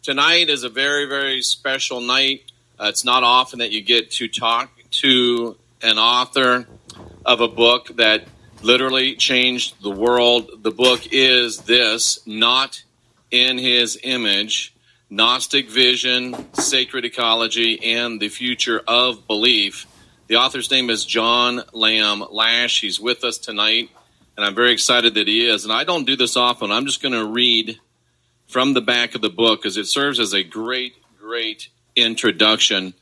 Tonight is a very, very special night. It's not often that you get to talk to an author of a book that literally changed the world. The book is this, Not in His Image, Gnostic Vision, Sacred Ecology, and the Future of Belief. The author's name is John Lamb Lash. He's with us tonight, and I'm very excited that he is. And I don't do this often. I'm just going to read from the back of the book because it serves as a great, great introduction.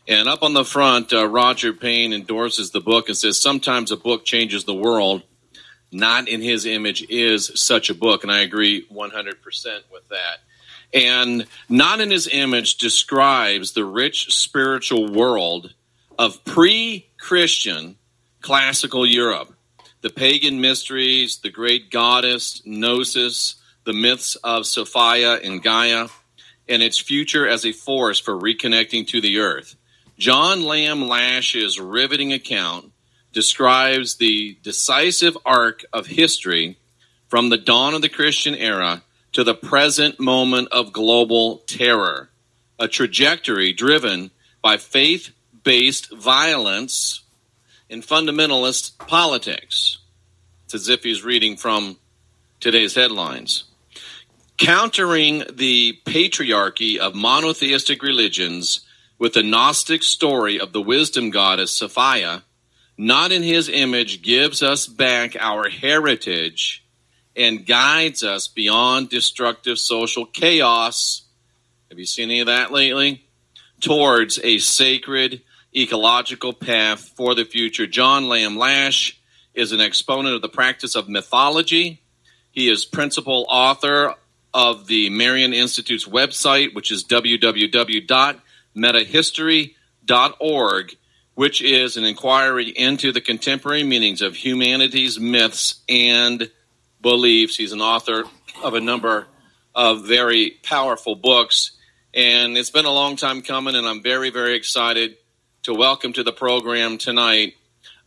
And up on the front, Roger Payne endorses the book and says, sometimes a book changes the world. Not in His Image is such a book. And I agree 100% with that. And Not in His Image describes the rich spiritual world of pre-Christian classical Europe. The pagan mysteries, the great goddess, Gnosis, the myths of Sophia and Gaia, and its future as a force for reconnecting to the earth. John Lamb Lash's riveting account describes the decisive arc of history from the dawn of the Christian era to the present moment of global terror, a trajectory driven by faith-based violence and fundamentalist politics. It's as if he's reading from today's headlines. Countering the patriarchy of monotheistic religions with the Gnostic story of the wisdom goddess Sophia, Not in His Image gives us back our heritage and guides us beyond destructive social chaos. Have you seen any of that lately? Towards a sacred ecological path for the future. John Lamb Lash is an exponent of the practice of mythology. He is principal author of the Marian Institute's website, which is www.metahistory.org, which is an inquiry into the contemporary meanings of humanity's myths and beliefs. He's an author of a number of very powerful books, and it's been a long time coming, and I'm very, very excited to welcome to the program tonight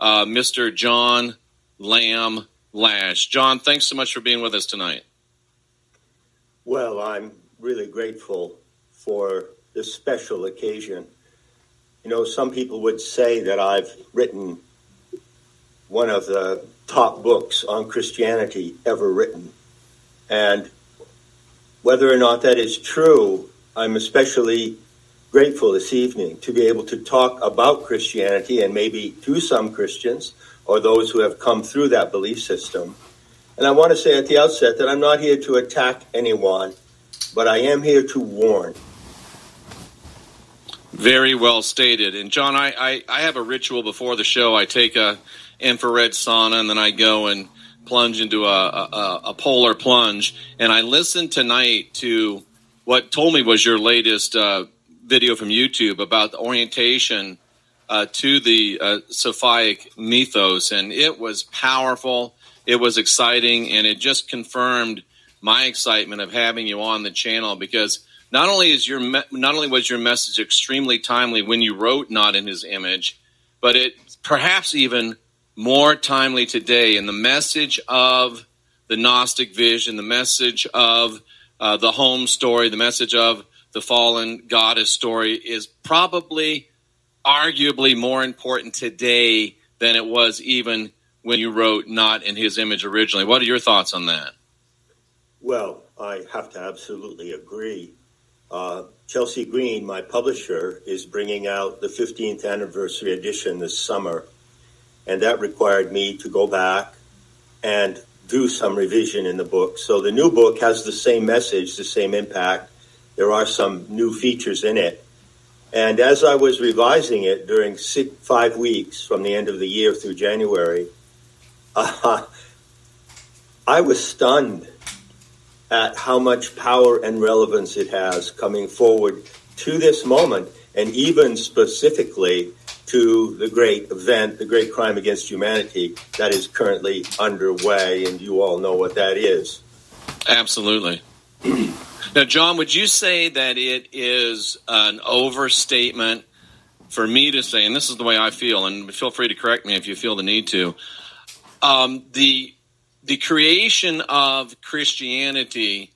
Mr. John Lamb Lash. John, thanks so much for being with us tonight. Well, I'm really grateful for this special occasion. You know, some people would say that I've written one of the top books on Christianity ever written. And whether or not that is true, I'm especially grateful this evening to be able to talk about Christianity and maybe to some Christians or those who have come through that belief system. And I want to say at the outset that I'm not here to attack anyone, but I am here to warn. Very well stated. And John, I have a ritual before the show. I take a infrared sauna and then I go and plunge into a polar plunge. And I listened tonight to what told me was your latest video from YouTube about the orientation to the Sophic mythos. And it was powerful. It was exciting, and it just confirmed my excitement of having you on the channel because not only was your message extremely timely when you wrote Not in His Image, but it perhaps even more timely today. And the message of the Gnostic vision, the message of the home story, the message of the fallen goddess story is probably arguably more important today than it was even when you wrote Not in His Image originally. What are your thoughts on that? Well, I have to absolutely agree. Chelsea Green, my publisher, is bringing out the 15th anniversary edition this summer, and that required me to go back and do some revision in the book. So the new book has the same message, the same impact. There are some new features in it. And as I was revising it during 5 weeks from the end of the year through January, I was stunned at how much power and relevance it has coming forward to this moment, and even specifically to the great event, the great crime against humanity that is currently underway, and you all know what that is. Absolutely. Now, John, would you say that it is an overstatement for me to say, and this is the way I feel, and feel free to correct me if you feel the need to, the creation of Christianity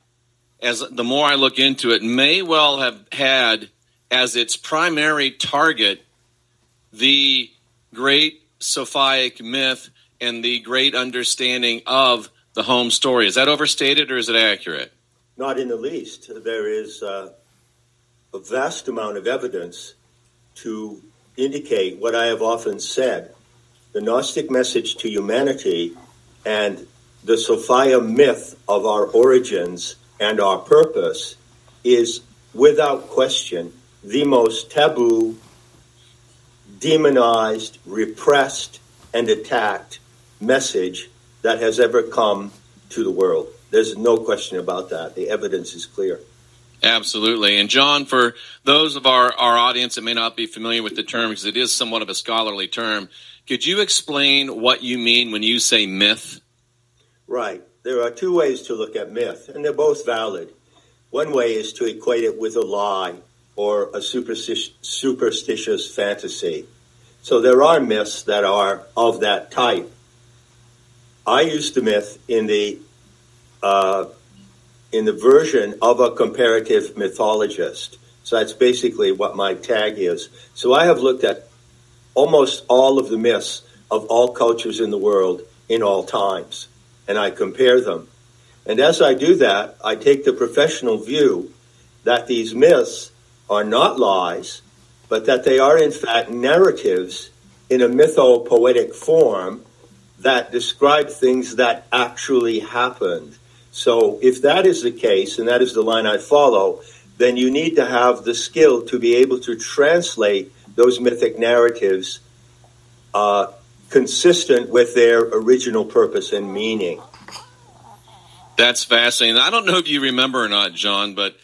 as the more I look into it, may well have had as its primary target the great Sophic myth and the great understanding of the home story. Is that overstated or is it accurate? Not in the least. There is a vast amount of evidence to indicate what I have often said. The Gnostic message to humanity and the Sophia myth of our origins and our purpose is, without question, the most taboo, demonized, repressed, and attacked message that has ever come to the world. There's no question about that. The evidence is clear. Absolutely. And John, for those of our audience that may not be familiar with the term, because it is somewhat of a scholarly term, could you explain what you mean when you say myth? Right. There are two ways to look at myth, and they're both valid. One way is to equate it with a lie or a superstitious fantasy. So there are myths that are of that type. I use the myth in the version of a comparative mythologist. So that's basically what my tag is. So I have looked at almost all of the myths of all cultures in the world in all times, and I compare them. And as I do that, I take the professional view that these myths are not lies, but that they are in fact narratives in a mythopoetic form that describe things that actually happened. So if that is the case, and that is the line I follow, then you need to have the skill to be able to translate those mythic narratives consistent with their original purpose and meaning. That's fascinating. I don't know if you remember or not, John, but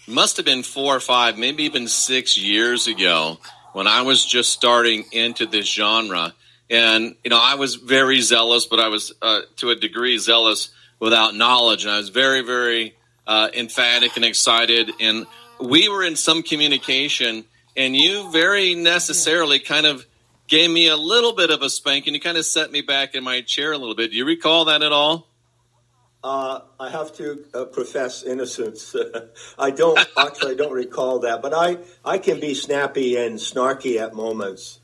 it must have been 4 or 5, maybe even 6 years ago when I was just starting into this genre. And, I was very zealous, but I was to a degree zealous without knowledge. And I was very, very emphatic and excited. And we were in some communication, and you very necessarily kind of gave me a little bit of a spanking. You kind of set me back in my chair a little bit. Do you recall that at all? I have to profess innocence. I don't recall that, but I can be snappy and snarky at moments.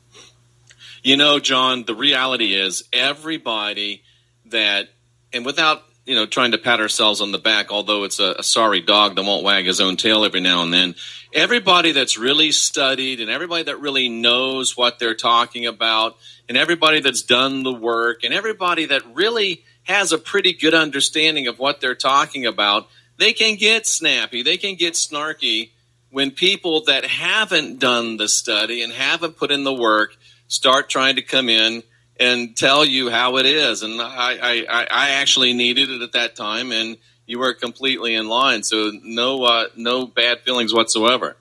John, the reality is everybody that, and without, trying to pat ourselves on the back, although it's a sorry dog that won't wag his own tail every now and then, everybody that's really studied and everybody that really knows what they're talking about and everybody that's done the work and everybody that really has a pretty good understanding of what they're talking about, they can get snappy, they can get snarky when people that haven't done the study and haven't put in the work start trying to come in and tell you how it is. And I actually needed it at that time, and you were completely in line. So no bad feelings whatsoever.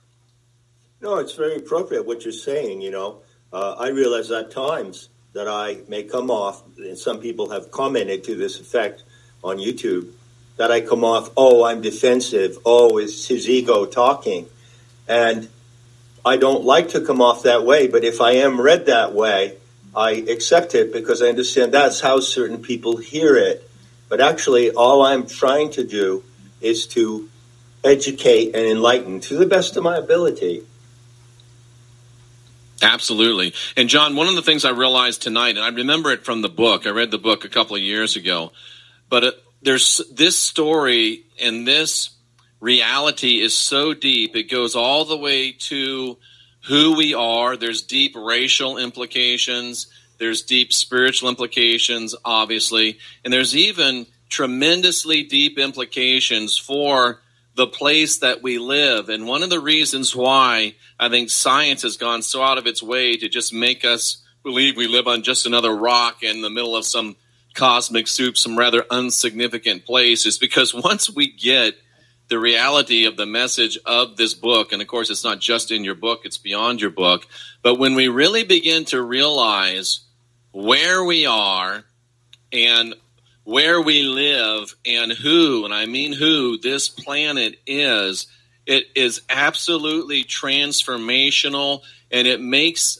No, it's very appropriate what you're saying. I realize at times that I may come off, and some people have commented to this effect on YouTube, that I come off, I'm defensive, it's his ego talking. And I don't like to come off that way, but if I am read that way, I accept it because I understand that's how certain people hear it. But actually, all I'm trying to do is to educate and enlighten to the best of my ability. Absolutely. And John, one of the things I realized tonight, and I remember it from the book, I read the book a couple of years ago, but there's this story and this reality is so deep. It goes all the way to who we are. There's deep racial implications. There's deep spiritual implications, obviously. And there's even tremendously deep implications for the place that we live. And one of the reasons why I think science has gone so out of its way to just make us believe we live on just another rock in the middle of some cosmic soup, some rather insignificant place, is because once we get the reality of the message of this book, and of course it's not just in your book, it's beyond your book, but when we really begin to realize where we are and where we live and who, and I mean who, this planet is, it is absolutely transformational, and it makes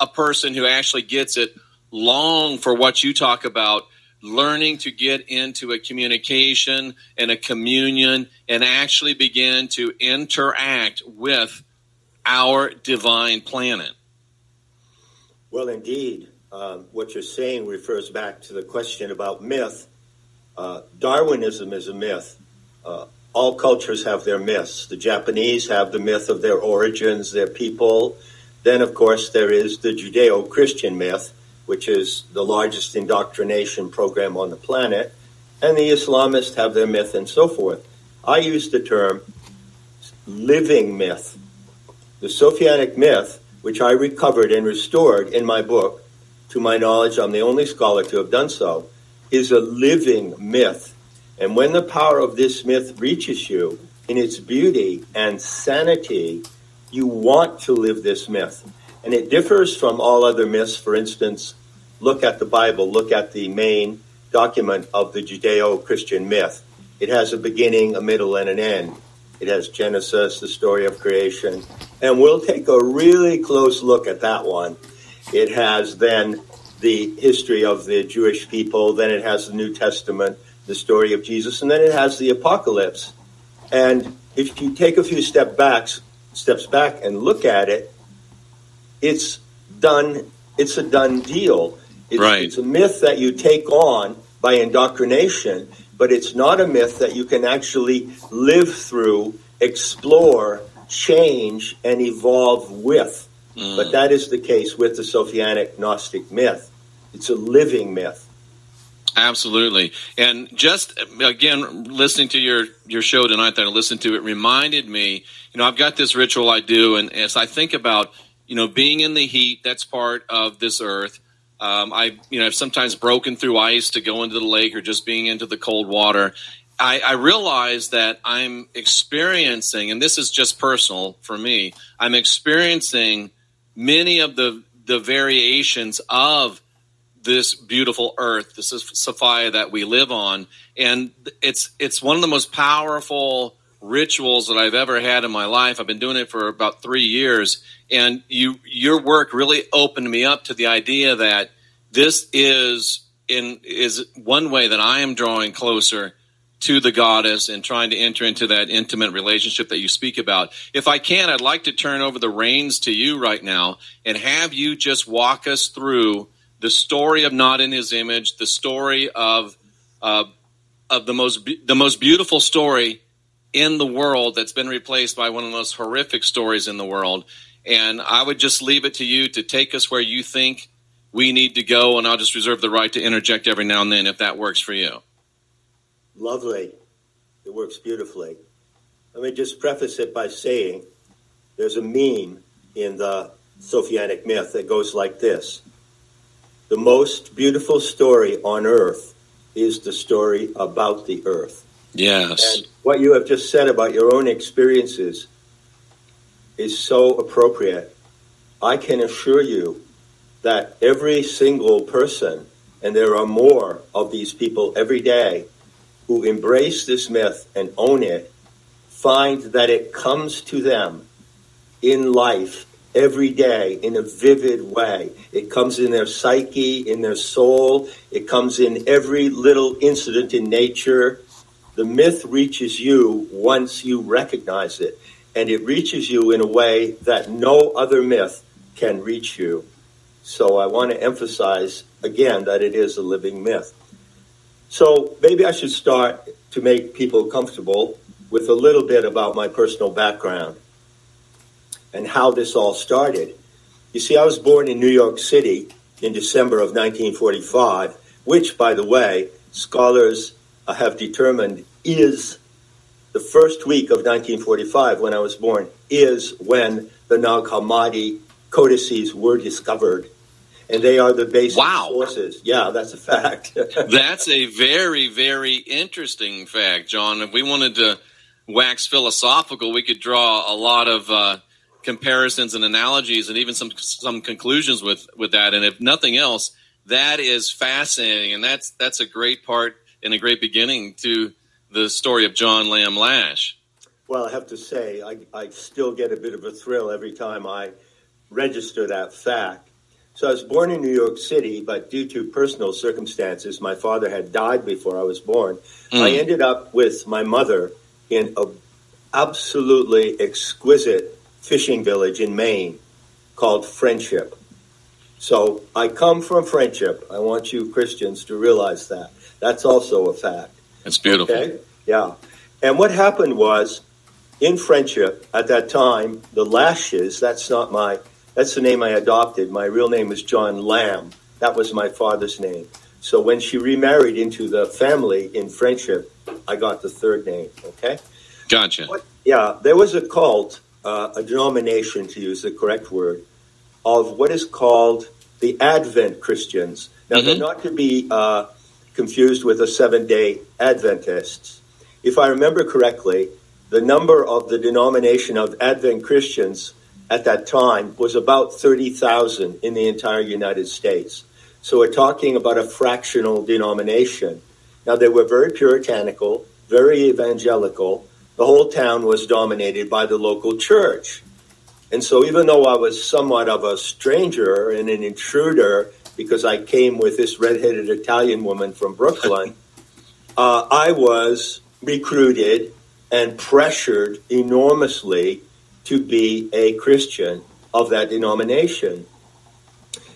a person who actually gets it long for what you talk about, learning to get into a communication and a communion and actually begin to interact with our divine planet. Well, indeed, what you're saying refers back to the question about myth. Darwinism is a myth. All cultures have their myths. The Japanese have the myth of their origins, their people. Then, of course, there is the Judeo-Christian myth, which is the largest indoctrination program on the planet. And the Islamists have their myth and so forth. I use the term living myth. The Sophianic myth, which I recovered and restored in my book, to my knowledge, I'm the only scholar to have done so, is a living myth. And when the power of this myth reaches you in its beauty and sanity, you want to live this myth. And it differs from all other myths. For instance, look at the Bible, look at the main document of the Judeo-Christian myth. It has a beginning, a middle, and an end. It has Genesis, the story of creation. And we'll take a really close look at that one. It has then the history of the Jewish people, then it has the New Testament, the story of Jesus, and then it has the apocalypse. And if you take a few steps back and look at it, it's done. It's a done deal. It's a myth that you take on by indoctrination, but it's not a myth that you can actually live through, explore, change, and evolve with. But that is the case with the Sophianic Gnostic myth. It's a living myth. Absolutely. And just, again, listening to your show tonight that I listened to, it reminded me, I've got this ritual I do, and as I think about, being in the heat, that's part of this earth. I've sometimes broken through ice to go into the lake or just being into the cold water. I realize that I'm experiencing, and this is just personal for me, I'm experiencing many of the variations of this beautiful earth, this is Sophia that we live on. And it's one of the most powerful rituals that I've ever had in my life. I've been doing it for about 3 years. And your work really opened me up to the idea that this is one way that I am drawing closer to the goddess and trying to enter into that intimate relationship that you speak about. If I can, I'd like to turn over the reins to you right now and have you just walk us through the story of Not in His Image, the story of the most beautiful story in the world that's been replaced by one of the most horrific stories in the world. And I would just leave it to you to take us where you think we need to go, and I'll just reserve the right to interject every now and then if that works for you. Lovely. It works beautifully. Let me just preface it by saying there's a meme in the Sophianic myth that goes like this. The most beautiful story on earth is the story about the earth. Yes. And what you have just said about your own experiences is so appropriate. I can assure you that every single person, and there are more of these people every day, who embrace this myth and own it, find that it comes to them in life every day in a vivid way. It comes in their psyche, in their soul. It comes in every little incident in nature. The myth reaches you once you recognize it, and it reaches you in a way that no other myth can reach you. So I want to emphasize again that it is a living myth. So maybe I should start to make people comfortable with a little bit about my personal background and how this all started. You see, I was born in New York City in December of 1945, which, by the way, scholars have determined is the first week of 1945 when I was born, is when the Nag Hammadi codices were discovered. And they are the basic sources. Yeah, that's a fact. That's a very, very interesting fact, John. If we wanted to wax philosophical, we could draw a lot of comparisons and analogies and even some conclusions with that. And if nothing else, that is fascinating. And that's a great part and a great beginning to the story of John Lamb Lash. Well, I have to say, I still get a bit of a thrill every time I register that fact. So I was born in New York City, but due to personal circumstances, my father had died before I was born. I ended up with my mother in a absolutely exquisite fishing village in Maine called Friendship. So I come from Friendship. I want you Christians to realize that. That's also a fact. It's beautiful. Okay? Yeah. And what happened was, in Friendship, at that time, the Lashes, that's the name I adopted. My real name is John Lamb. That was my father's name. So when she remarried into the family in Friendship, I got the third name, okay? Gotcha. There was a cult, a denomination, to use the correct word, of what is called the Advent Christians. Now, they're not to be confused with the Seventh-day Adventists. If I remember correctly, the number of the denomination of Advent Christians at that time was about 30,000 in the entire United States. So we're talking about a fractional denomination. Now, they were very puritanical, very evangelical. The whole town was dominated by the local church. And so even though I was somewhat of a stranger and an intruder because I came with this redheaded Italian woman from Brooklyn, I was recruited and pressured enormously to be a Christian of that denomination.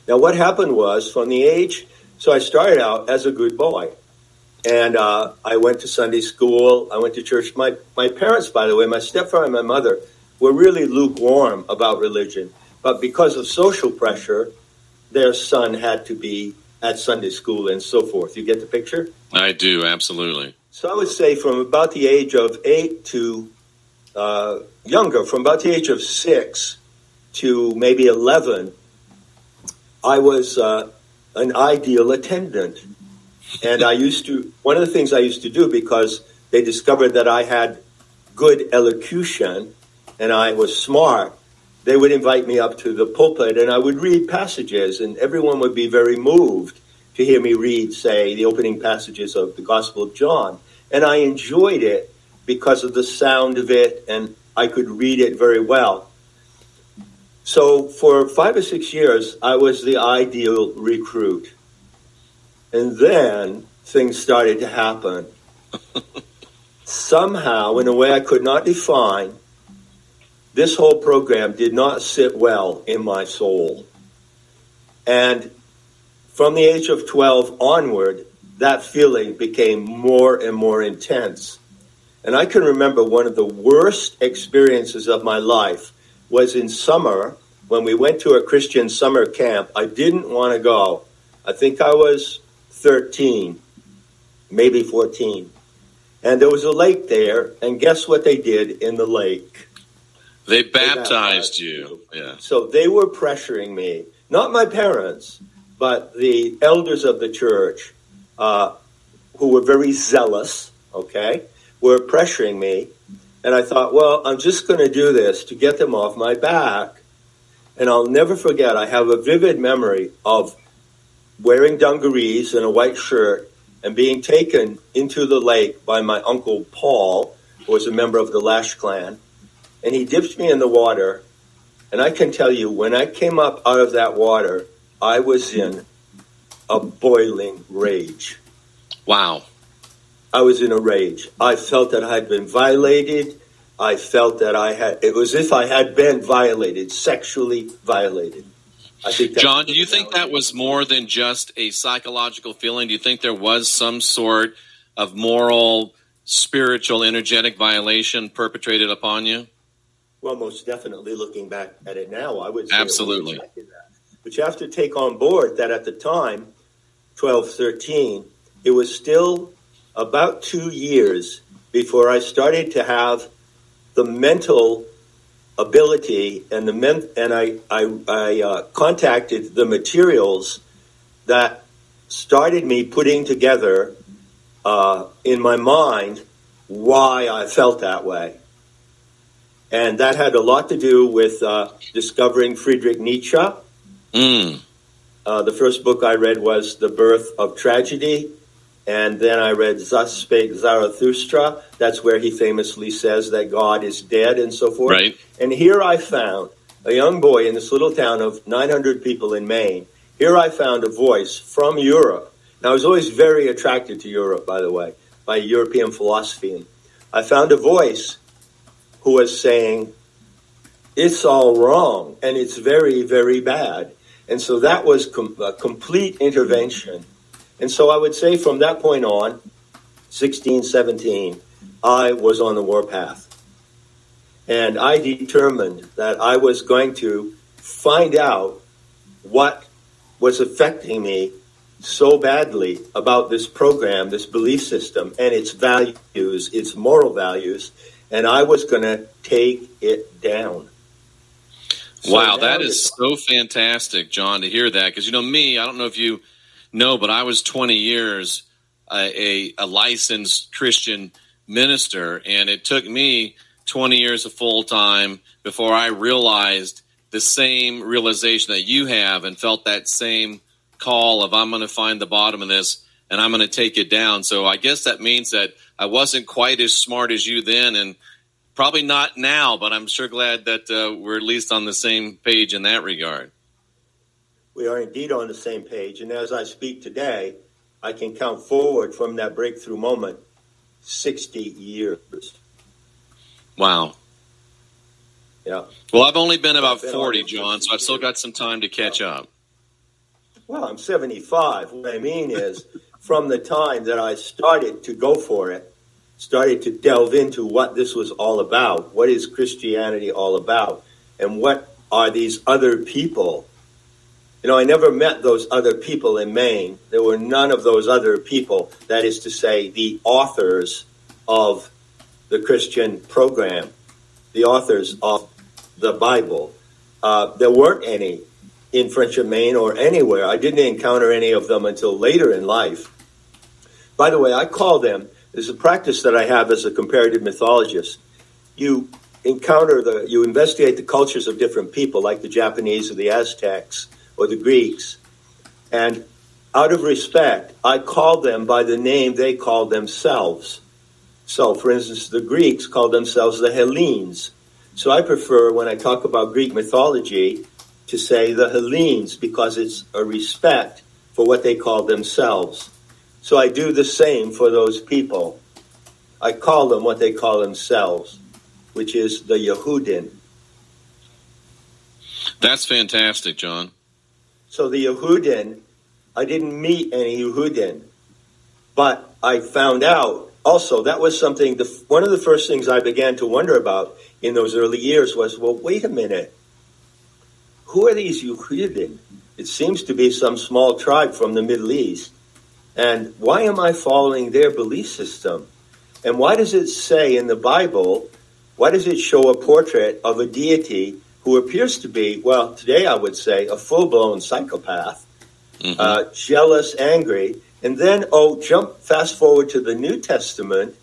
Now, what happened was, so I started out as a good boy. And I went to Sunday school. I went to church. My parents, by the way, my stepfather and my mother, were really lukewarm about religion. But because of social pressure, their son had to be at Sunday school and so forth. You get the picture? I do, absolutely. So I would say from about the age of 8 to younger, from about the age of 6 to maybe 11, I was an ideal attendant. And one of the things I used to do, because they discovered that I had good elocution and I was smart, they would invite me up to the pulpit and I would read passages, and everyone would be very moved to hear me read, say, the opening passages of the Gospel of John. And I enjoyed it because of the sound of it, and I could read it very well. So for 5 or 6 years, I was the ideal recruit. And then things started to happen. Somehow, in a way I could not define, this whole program did not sit well in my soul. And from the age of 12 onward, that feeling became more and more intense. And I can remember one of the worst experiences of my life was in summer when we went to a Christian summer camp. I didn't want to go. I think I was 13, maybe 14. And there was a lake there, and guess what they did in the lake? They baptized you. Yeah. So they were pressuring me, not my parents, but the elders of the church, who were very zealous, okay, were pressuring me. And I thought, well, I'm just going to do this to get them off my back. And I'll never forget, I have a vivid memory of wearing dungarees and a white shirt and being taken into the lake by my uncle Paul, who was a member of the Lash clan. And he dipped me in the water. And I can tell you, when I came up out of that water, I was in a boiling rage. Wow. I was in a rage. I felt that I had been violated. I felt that it was as if I had been violated, sexually violated. I think John, do you think that was more than just a psychological feeling? Do you think there was some sort of moral, spiritual, energetic violation perpetrated upon you? Well, most definitely, looking back at it now, I would say absolutely. It was that. But you have to take on board that at the time, 12, 13, it was still about 2 years before I started to have the mental ability and I contacted the materials that started me putting together in my mind why I felt that way. And that had a lot to do with discovering Friedrich Nietzsche. The first book I read was The Birth of Tragedy. And then I read Thus Spake Zarathustra. That's where he famously says that God is dead and so forth. Right. And here I found a young boy in this little town of 900 people in Maine. Here I found a voice from Europe. Now, I was always very attracted to Europe, by the way, by European philosophy. And I found a voice who was saying, it's all wrong, and it's very, very bad. And so that was a complete intervention. And so I would say from that point on, 16, 17, I was on the warpath. And I determined that I was going to find out what was affecting me so badly about this program, this belief system, and its values, its moral values, and I was going to take it down. So wow, that is so fantastic, John, to hear that. Because, me, I don't know if you know, but I was 20 years a licensed Christian minister, and it took me 20 years of full time before I realized the same realization that you have and felt that same call of I'm going to find the bottom of this and I'm going to take it down. So I guess that means that I wasn't quite as smart as you then, and probably not now, but I'm sure glad that we're at least on the same page in that regard. We are indeed on the same page. And as I speak today, I can count forward from that breakthrough moment 60 years. Wow. Yeah. Well, I've only been about 40, John, so I've still got some time to catch up. Well, I'm 75. What I mean is, from the time that I started to go for it, started to delve into what this was all about, what is Christianity all about, and what are these other people. I never met those other people in Maine. There were none of those other people, that is to say, the authors of the Christian program, the authors of the Bible. There weren't any in Friendship, Maine, or anywhere. I didn't encounter any of them until later in life. By the way, I call them, there's a practice that I have as a comparative mythologist. You investigate the cultures of different people, like the Japanese or the Aztecs or the Greeks, and out of respect, I call them by the name they called themselves. So, for instance, the Greeks called themselves the Hellenes. So I prefer, when I talk about Greek mythology, to say the Hellenes, because it's a respect for what they call themselves. So I do the same for those people. I call them what they call themselves, which is the Yehudin. That's fantastic, John. So the Yehudin, I didn't meet any Yehudin, but I found out also that was something, one of the first things I began to wonder about in those early years was, well, wait a minute. Who are these Yehudin? It seems to be some small tribe from the Middle East. And why am I following their belief system? And why does it say in the Bible, why does it show a portrait of a deity who appears to be, well, today I would say, a full-blown psychopath, jealous, angry, and then, fast forward to the New Testament,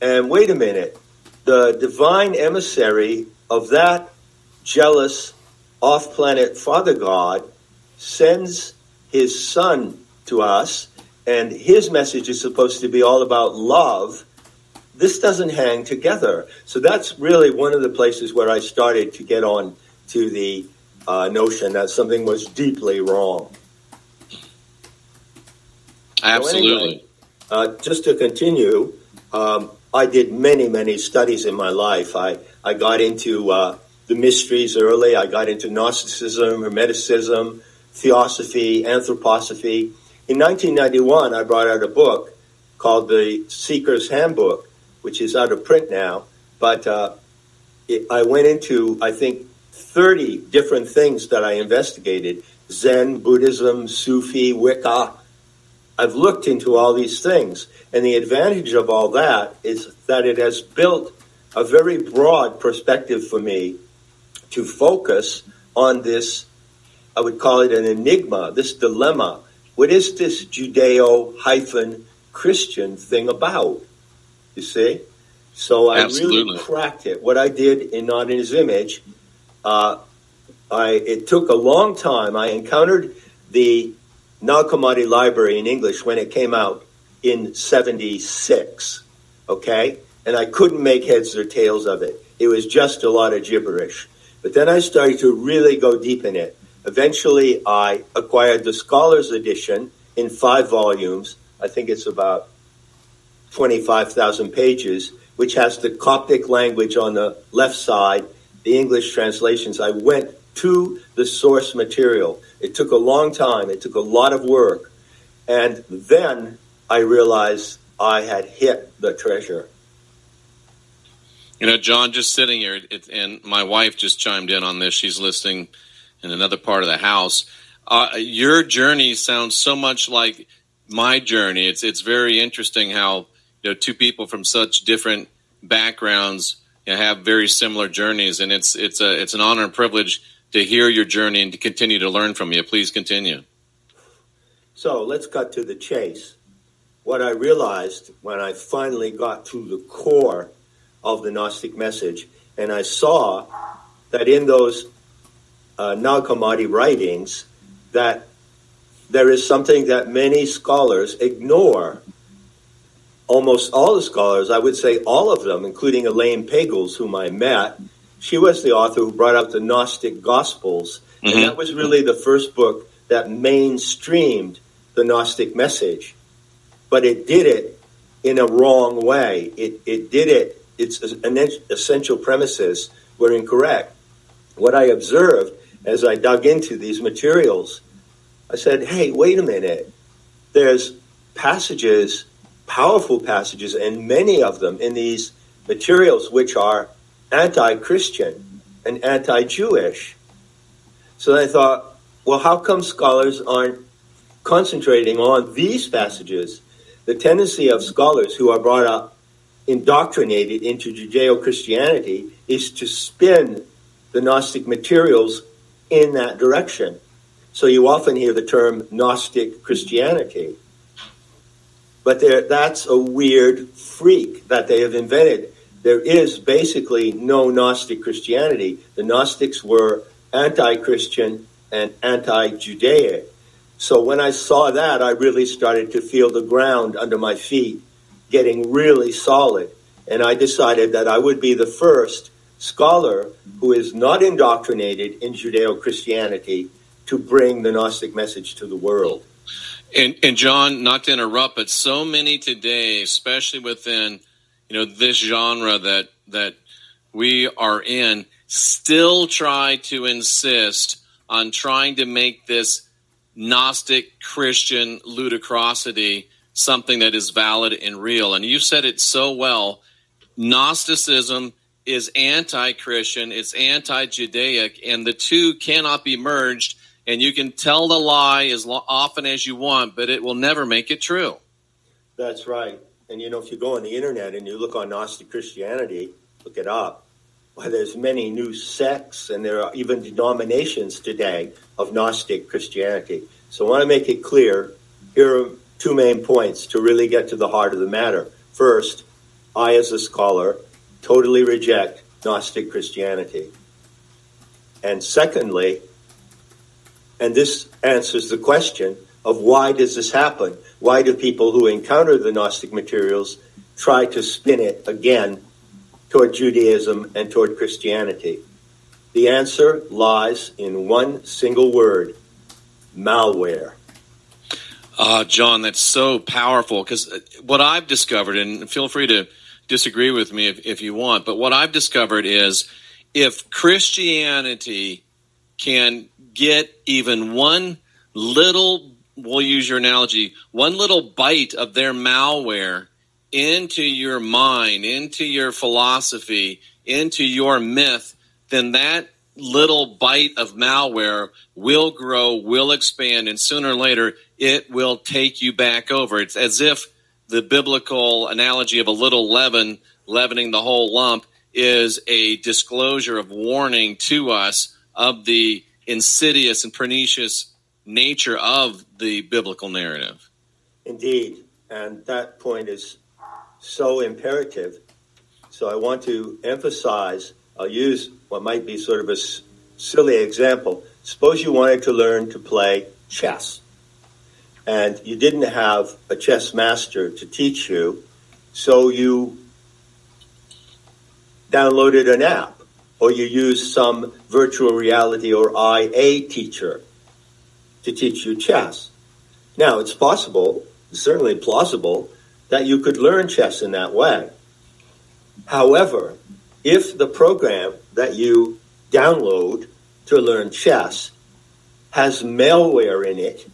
and wait a minute, the divine emissary of that jealous, off-planet Father God sends his son to us, and his message is supposed to be all about love. This doesn't hang together. So that's really one of the places where I started to get on to the notion that something was deeply wrong. Absolutely. So anyway, just to continue, I did many, many studies in my life. I got into the mysteries early. I got into Gnosticism, Hermeticism, Theosophy, Anthroposophy. In 1991, I brought out a book called The Seeker's Handbook, which is out of print now. But I went into, I think, 30 different things that I investigated. Zen, Buddhism, Sufi, Wicca. I've looked into all these things. And the advantage of all that is that it has built a very broad perspective for me to focus on this, I would call it an enigma, this dilemma. What is this Judeo-Christian thing about? You see? So I really cracked it. What I did in Not in His Image, it took a long time. I encountered the Nag Hammadi Library in English when it came out in 76, okay? And I couldn't make heads or tails of it. It was just a lot of gibberish. But then I started to really go deep in it. Eventually, I acquired the Scholars Edition in 5 volumes. I think it's about 25,000 pages, which has the Coptic language on the left side, the English translations. I went to the source material. It took a long time. It took a lot of work. And then I realized I had hit the treasure. You know, John, just sitting here, and my wife just chimed in on this. She's listening in another part of the house. Your journey sounds so much like my journey. It's very interesting how, you know, two people from such different backgrounds, you know, have very similar journeys, and it's an honor and privilege to hear your journey and to continue to learn from you. Please continue. So let's cut to the chase. What I realized when I finally got to the core of the Gnostic message, and I saw that in those Nag Hammadi writings, that there is something that many scholars ignore. Almost all the scholars, I would say all of them, including Elaine Pagels, whom I met. She was the author who brought out the Gnostic Gospels, and that was really the first book that mainstreamed the Gnostic message. But it did it in a wrong way. It did it. Its essential premises were incorrect. What I observed as I dug into these materials, I said, hey, wait a minute. There's passages, powerful passages, and many of them in these materials which are anti-Christian and anti-Jewish. So I thought, well, how come scholars aren't concentrating on these passages? The tendency of scholars who are brought up, indoctrinated into Judeo-Christianity, is to spin the Gnostic materials in that direction. So you often hear the term Gnostic Christianity. But that's a weird freak that they have invented. There is basically no Gnostic Christianity. The Gnostics were anti-Christian and anti-Judaic. So when I saw that, I really started to feel the ground under my feet getting really solid. And I decided that I would be the first scholar who is not indoctrinated in Judeo-Christianity to bring the Gnostic message to the world. And John, not to interrupt, but so many today, especially within, you know, this genre that we are in, still try to insist on trying to make this Gnostic Christian ludicrosity something that is valid and real. And you said it so well. Gnosticism is anti-Christian, it's anti-Judaic, and the two cannot be merged. And you can tell the lie as often as you want, but it will never make it true. That's right. And, you know, if you go on the internet and you look on Gnostic Christianity, look it up, why there's many new sects, and there are even denominations today of Gnostic Christianity. So I want to make it clear, here are 2 main points to really get to the heart of the matter. First, I, as a scholar, totally reject Gnostic Christianity. And secondly, and this answers the question of why does this happen? Why do people who encounter the Gnostic materials try to spin it again toward Judaism and toward Christianity? The answer lies in one single word: malware. John, that's so powerful, because what I've discovered, and feel free to disagree with me if you want, but what I've discovered is if Christianity can get even one little, we'll use your analogy, one little bite of their malware into your mind, into your philosophy, into your myth, then that little bite of malware will grow, will expand, and sooner or later it will take you back over. It's as if the biblical analogy of a little leaven leavening the whole lump is a disclosure of warning to us of the insidious and pernicious nature of the biblical narrative. Indeed, and that point is so imperative. So I want to emphasize, I'll use what might be sort of a silly example. Suppose you wanted to learn to play chess, and you didn't have a chess master to teach you, so you downloaded an app or you use some virtual reality or IA teacher to teach you chess. Now, it's possible, certainly plausible, that you could learn chess in that way. However, if the program that you download to learn chess has malware in it,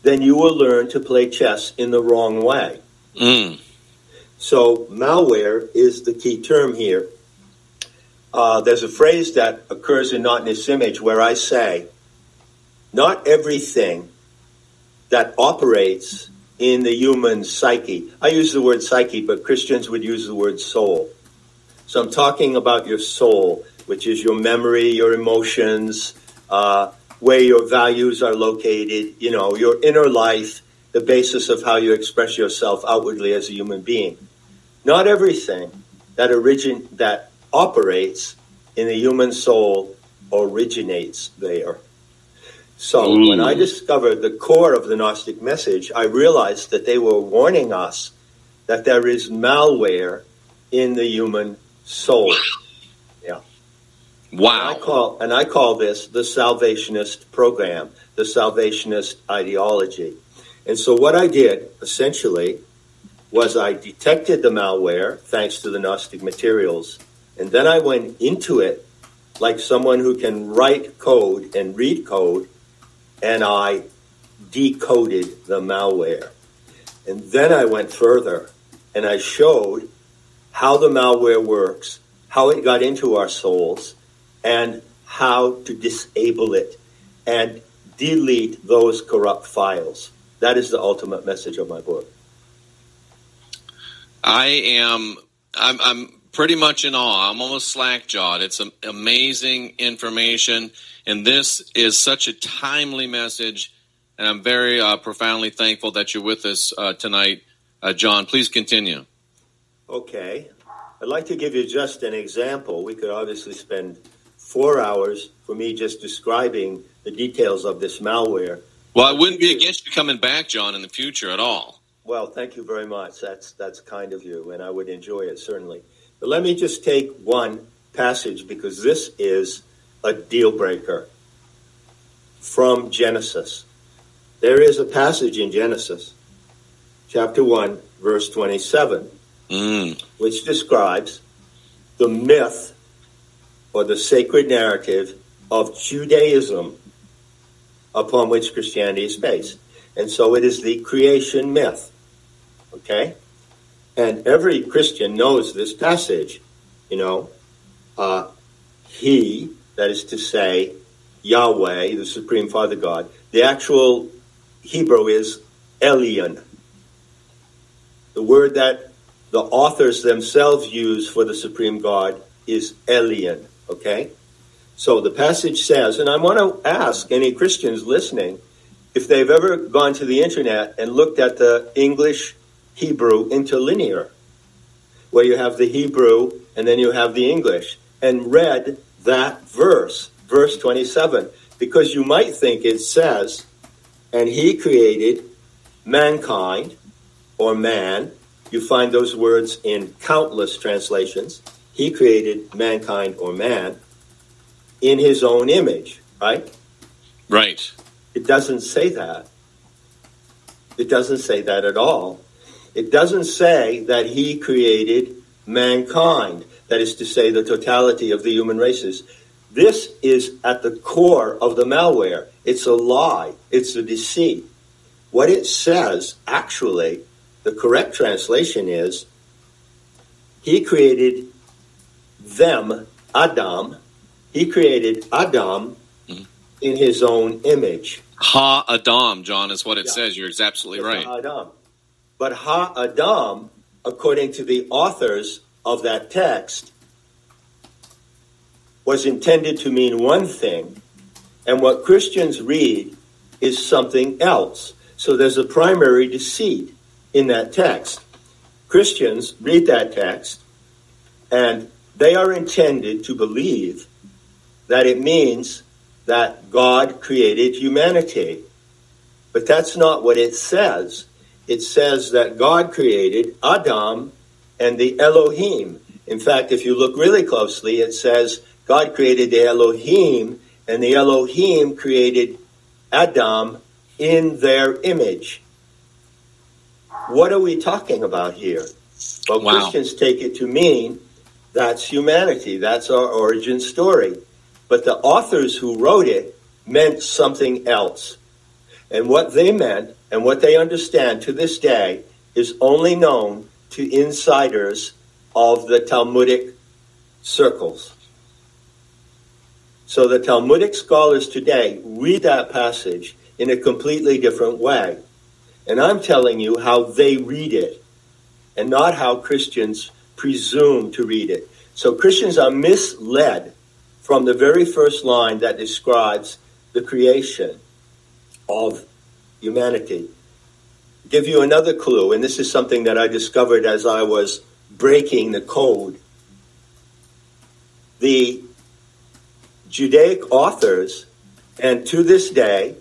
then you will learn to play chess in the wrong way. So malware is the key term here. There's a phrase that occurs in Not in This Image where I say, not everything that operates in the human psyche. I use the word psyche, but Christians would use the word soul. So I'm talking about your soul, which is your memory, your emotions, where your values are located, you know, your inner life, the basis of how you express yourself outwardly as a human being. Not everything that operates in the human soul originates there. So when I discovered the core of the Gnostic message, I realized that they were warning us that there is malware in the human soul. Yeah. Wow. And I call this the salvationist program, the salvationist ideology. And so what I did, essentially, was I detected the malware, thanks to the Gnostic materials, and then I went into it like someone who can write code and read code, and I decoded the malware. And then I went further, and I showed how the malware works, how it got into our souls, and how to disable it and delete those corrupt files. That is the ultimate message of my book. I'm pretty much in awe. I'm almost slack-jawed. It's amazing information, and this is such a timely message, and I'm very profoundly thankful that you're with us tonight. John, please continue. Okay. I'd like to give you just an example. We could obviously spend 4 hours for me just describing the details of this malware. Well, I wouldn't be against you coming back, John, in the future at all. Well, thank you very much. That's kind of you, and I would enjoy it, certainly. But let me just take one passage, because this is a deal breaker from Genesis. There is a passage in Genesis, chapter 1, verse 27, which describes the myth or the sacred narrative of Judaism upon which Christianity is based. And so it is the creation myth. Okay? And every Christian knows this passage. You know, he, that is to say, Yahweh, the Supreme Father God, the actual Hebrew is Elyon. The word that the authors themselves use for the Supreme God is Elyon. Okay? So the passage says, and I want to ask any Christians listening if they've ever gone to the internet and looked at the English Hebrew interlinear, where you have the Hebrew and then you have the English, and read that verse 27, because you might think it says, and he created mankind, or man. You find those words in countless translations. He created mankind, or man, in his own image, right? Right. It doesn't say that. It doesn't say that at all. It doesn't say that he created mankind, that is to say, the totality of the human races. This is at the core of the malware. It's a lie. It's a deceit. What it says, actually, the correct translation is, he created them, Adam. He created Adam in his own image. Ha-Adam, John, is what it says. You're absolutely right. Ha-Adam. But Ha-Adam, according to the authors of that text, was intended to mean one thing, and what Christians read is something else. So there's a primary deceit in that text. Christians read that text, and they are intended to believe that it means that God created humanity. But that's not what it says. It says that God created Adam and the Elohim. In fact, if you look really closely, it says God created the Elohim, and the Elohim created Adam in their image. What are we talking about here? Well, Wow. Christians take it to mean that's humanity. That's our origin story. But the authors who wrote it meant something else. And what they meant and what they understand to this day is only known to insiders of the Talmudic circles. So the Talmudic scholars today read that passage in a completely different way. And I'm telling you how they read it, and not how Christians presume to read it. So Christians are misled from the very first line that describes the creation of humanity. Give you another clue, and this is something that I discovered as I was breaking the code. The Judaic authors, and to this day,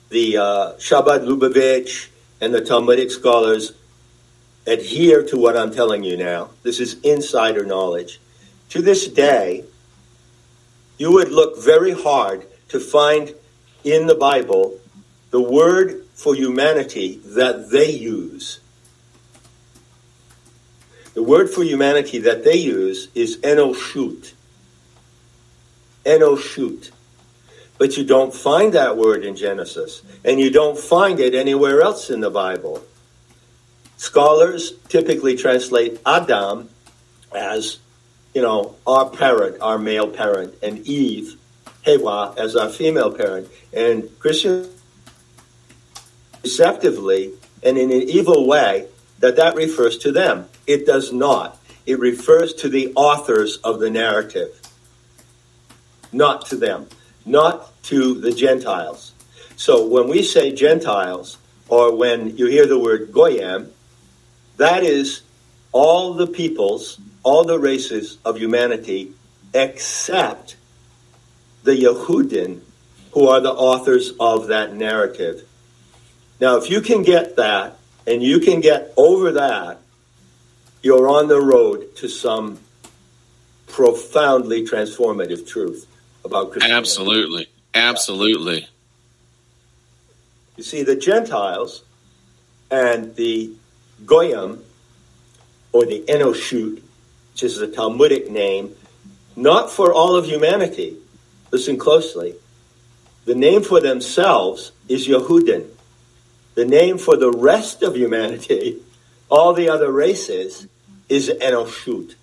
the Shabbat Lubavitch and the Talmudic scholars adhere to what I'm telling you now. This is insider knowledge. To this day, you would look very hard to find in the Bible the word for humanity that they use. The word for humanity that they use is enoshut. Enoshut. But you don't find that word in Genesis, and you don't find it anywhere else in the Bible. Scholars typically translate Adam as, our parent, our male parent, and Eve, Heva, as our female parent. And Christians deceptively and in an evil way that refers to them. It does not. It refers to the authors of the narrative, not to them, not to the Gentiles. So when we say Gentiles, or when you hear the word Goyim, that is all the peoples, all the races of humanity, except the Yehudin, who are the authors of that narrative. Now, if you can get that, and you can get over that, you're on the road to some profoundly transformative truth about Christianity. Absolutely. Absolutely. You see, the Gentiles and the Goyim, or the Enoshut, which is a Talmudic name, not for all of humanity. Listen closely. The name for themselves is Yehudin. The name for the rest of humanity, all the other races, is Enoshut.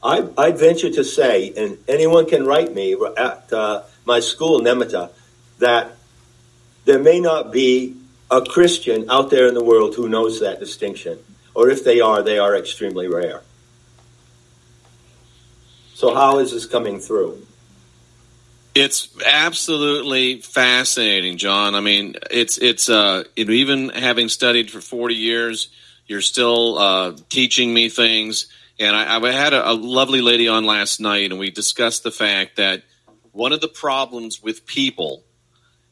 I venture to say, and anyone can write me at my school, Nemeta, that there may not be a Christian out there in the world who knows that distinction. Or if they are extremely rare. So how is this coming through? It's absolutely fascinating, John. I mean, it's even having studied for 40 years, you're still teaching me things. And I had a lovely lady on last night, and we discussed the fact that one of the problems with people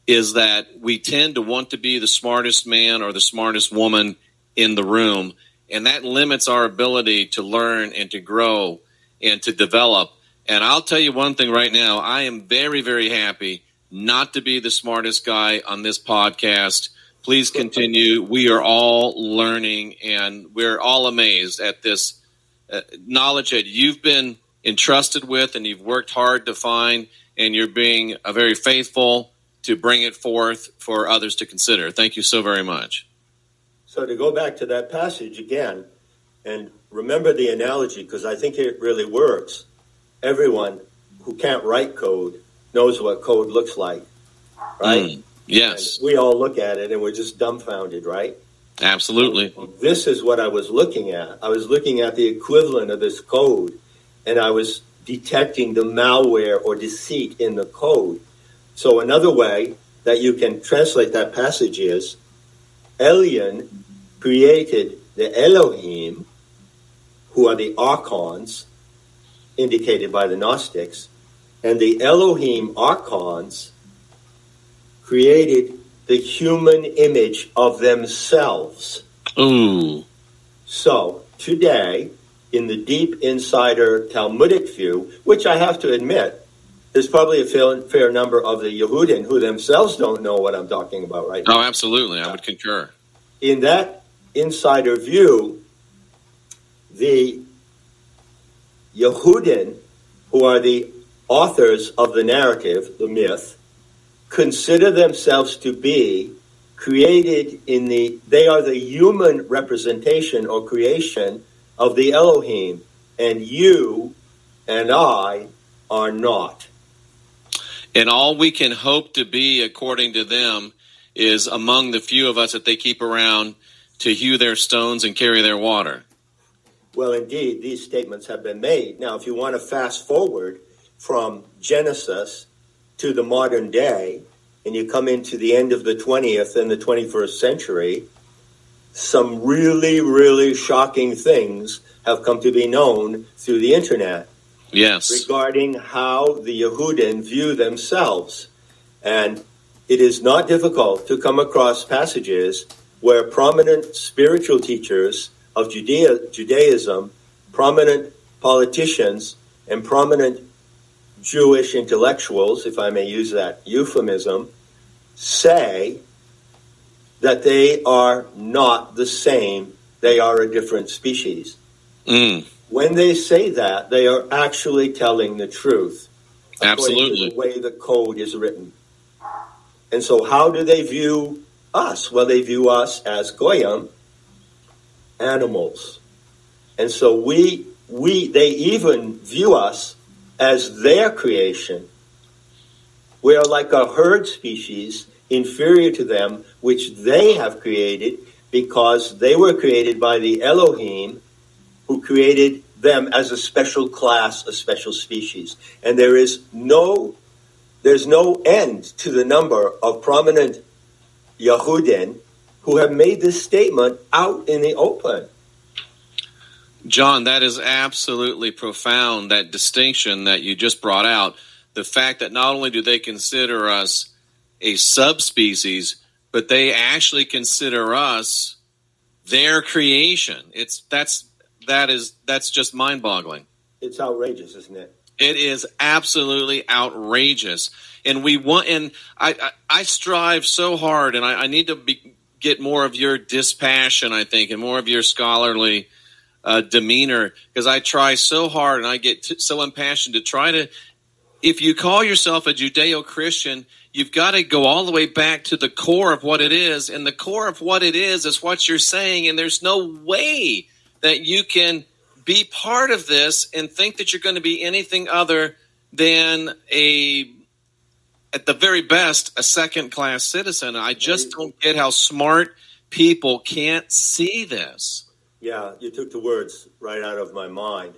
is that we tend to want to be the smartest man or the smartest woman in the room, and that limits our ability to learn and to grow and to develop. And I'll tell you one thing right now, I am very, very happy not to be the smartest guy on this podcast. Please continue. We are all learning, and we're all amazed at this knowledge that you've been entrusted with and you've worked hard to find, and you're being very faithful to bring it forth for others to consider. Thank you so very much. So to go back to that passage again, and remember the analogy, because I think it really works. Everyone who can't write code knows what code looks like, right? Yes. And we all look at it and we're just dumbfounded, right? Absolutely. This is what I was looking at. I was looking at the equivalent of this code, and I was detecting the malware or deceit in the code. So another way that you can translate that passage is, Elyon created the Elohim, who are the archons, indicated by the Gnostics, and the Elohim archons created the human image of themselves. Ooh. So, today, in the deep insider Talmudic view, which I have to admit, there's probably a fair number of the Yehudim who themselves don't know what I'm talking about right now. Oh, absolutely. I would concur. In that insider view, the Yehudim, who are the authors of the narrative, the myth, consider themselves to be created they are the human representation or creation of the Elohim, and you and I are not. And all we can hope to be, according to them, is among the few of us that they keep around to hew their stones and carry their water. Well, indeed, these statements have been made. Now, if you want to fast forward from Genesis to the modern day, and you come into the end of the 20th and the 21st century, some really, really shocking things have come to be known through the internet. Yes. Regarding how the Yehudim view themselves. And it is not difficult to come across passages where prominent spiritual teachers of Judaism, prominent politicians, and prominent Jewish intellectuals, if I may use that euphemism, say that they are not the same, they are a different species. When they say that, they are actually telling the truth. Absolutely. To the way the code is written. And so how do they view us? Well, they view us as goyim, animals. And so they even view us as their creation. We are like a herd species inferior to them, which they have created because they were created by the Elohim, who created them as a special class, a special species. And there's no end to the number of prominent Yehudim who have made this statement out in the open. John, that is absolutely profound, that distinction that you just brought out. The fact that not only do they consider us a subspecies, but they actually consider us their creation. That's just mind-boggling. It's outrageous, isn't it? It is absolutely outrageous. And I strive so hard, and I need to get more of your dispassion, I think, and more of your scholarly demeanor, because I try so hard and I get so impassioned to try to, if you call yourself a Judeo-Christian, you've got to go all the way back to the core of what it is. And the core of what it is what you're saying. And there's no way that you can be part of this and think that you're going to be anything other than at the very best, a second-class citizen. I just don't get how smart people can't see this. Yeah, you took the words right out of my mind.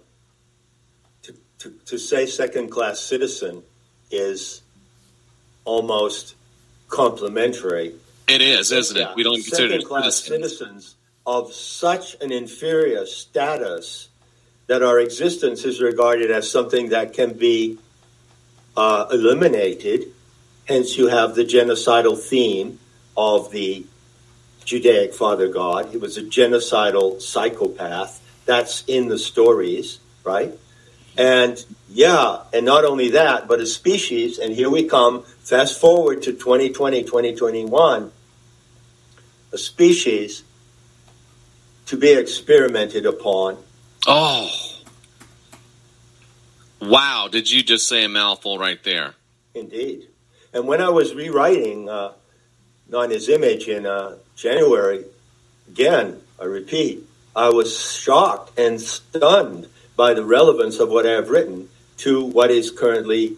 To say second-class citizen is almost complimentary. It is, isn't it? We don't consider it second-class citizens of such an inferior status that our existence is regarded as something that can be eliminated. Hence, you have the genocidal theme of the Judaic father god. He was a genocidal psychopath. That's in the stories, right? And and not only that, but a species, and here we come, fast forward to 2020, 2021, a species to be experimented upon. Oh. Wow, did you just say a mouthful right there? Indeed. And when I was rewriting On His Image in January, again, I repeat, I was shocked and stunned by the relevance of what I have written to what is currently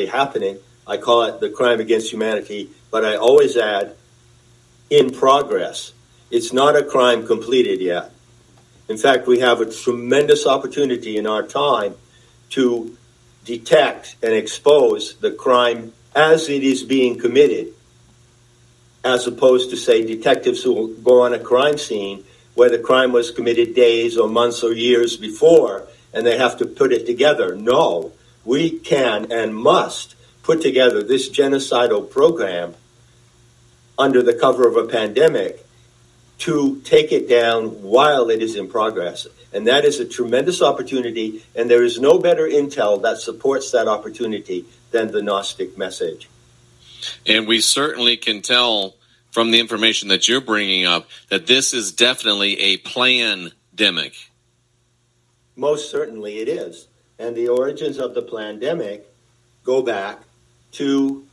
happening. I call it the crime against humanity, but I always add, in progress. It's not a crime completed yet. In fact, we have a tremendous opportunity in our time to detect and expose the crime as it is being committed, as opposed to, say, detectives who will go on a crime scene where the crime was committed days or months or years before, and they have to put it together. No, we can and must put together this genocidal program under the cover of a pandemic to take it down while it is in progress. And that is a tremendous opportunity, and there is no better intel that supports that opportunity than the Gnostic message. And we certainly can tell from the information that you're bringing up that this is definitely a plandemic. Most certainly it is. And the origins of the plandemic go back to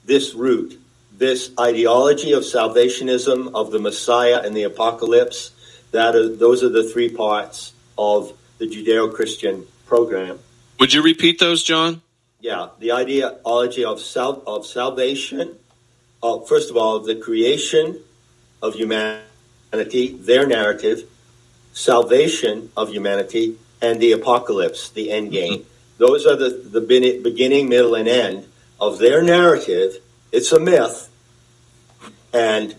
this root, this ideology of salvationism, of the Messiah and the apocalypse. Those are the three parts of the Judeo-Christian program. Would you repeat those, John? Yeah, the ideology of salvation, first of all, the creation of humanity, their narrative, salvation of humanity, and the apocalypse, the end game. Those are the beginning, middle, and end of their narrative. It's a myth, and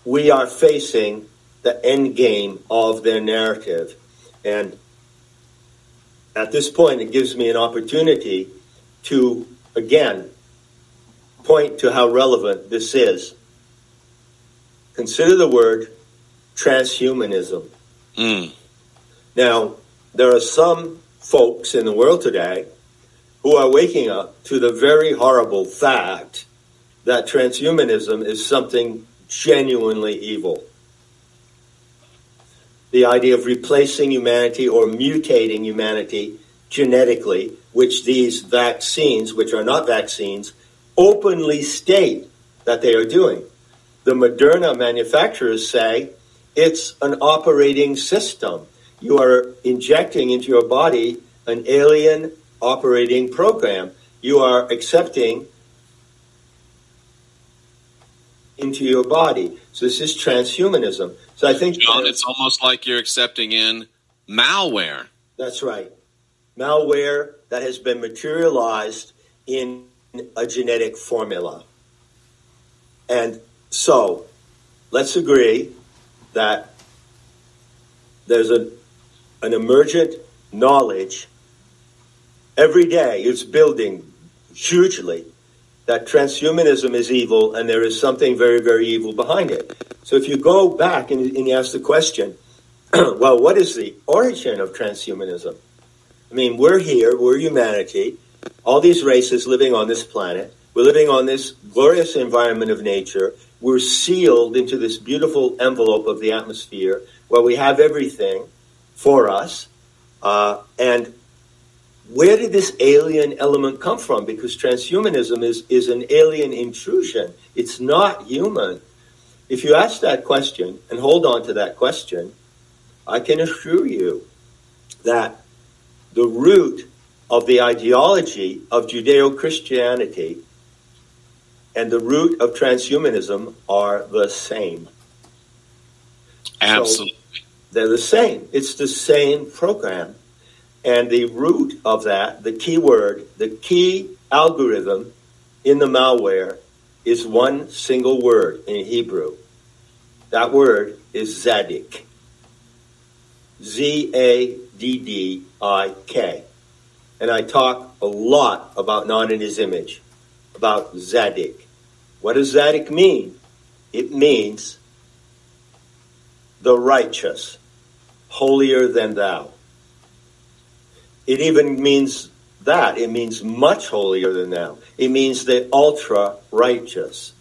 we are facing the end game of their narrative. And at this point, it gives me an opportunity to, again, point to how relevant this is. Consider the word transhumanism. Now, there are some folks in the world today who are waking up to the very horrible fact that transhumanism is something genuinely evil. The idea of replacing humanity or mutating humanity genetically, which these vaccines, which are not vaccines, openly state that they are doing. The Moderna manufacturers say it's an operating system. You are injecting into your body an alien operating program. You are accepting into your body. So this is transhumanism. So I think, John, it's almost like you're accepting in malware. That's right. Malware that has been materialized in a genetic formula. And so let's agree that there's an emergent knowledge every day. It's building hugely that transhumanism is evil, and there is something very, very evil behind it. So if you go back and you ask the question, well, what is the origin of transhumanism? I mean, we're here, we're humanity, all these races living on this planet. We're living on this glorious environment of nature. We're sealed into this beautiful envelope of the atmosphere where we have everything for us. And where did this alien element come from? Because transhumanism is an alien intrusion. It's not human. If you ask that question and hold on to that question, I can assure you that the root of the ideology of Judeo-Christianity and the root of transhumanism are the same. Absolutely. So they're the same. It's the same program. And the root of that, the key word, the key algorithm in the malware is one single word in Hebrew. That word is Zadik. Z-A-D-D-I-K. And I talk a lot about not in his image, about Zadik. What does Zadik mean? It means the righteous, holier than thou. It even means that. It means much holier than thou. It means the ultra-righteous.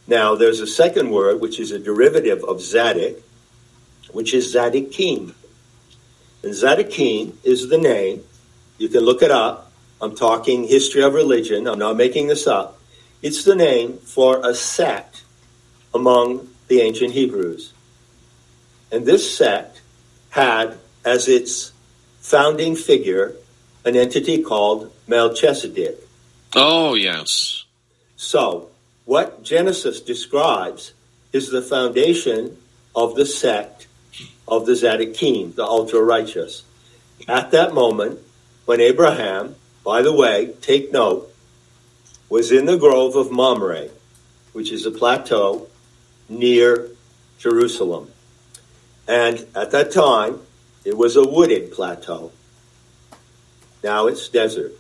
Now, there's a second word, which is a derivative of Zadik, which is Zadikim. And Zadikim is the name. You can look it up. I'm talking history of religion. I'm not making this up. It's the name for a sect among the ancient Hebrews. And this sect had as its founding figure an entity called Melchizedek. Oh, yes. So, what Genesis describes is the foundation of the sect of the Zadikim, the ultra-righteous. At that moment, when Abraham, by the way, take note, was in the grove of Mamre, which is a plateau near Jerusalem. And at that time, it was a wooded plateau. Now it's desert.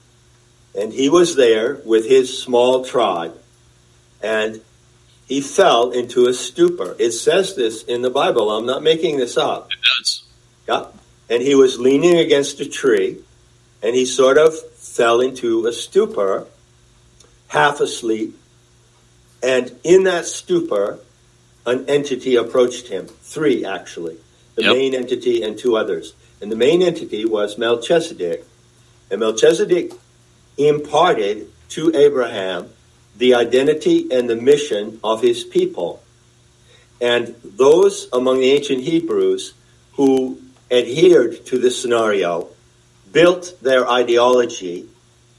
And he was there with his small tribe. And he fell into a stupor. It says this in the Bible. I'm not making this up. It does. Yeah. and he was leaning against a tree, and he sort of fell into a stupor, half asleep, and in that stupor, an entity approached him. 3, actually. The main entity and 2 others. And the main entity was Melchizedek. And Melchizedek imparted to Abraham the identity and the mission of his people. And those among the ancient Hebrews who adhered to this scenario built their ideology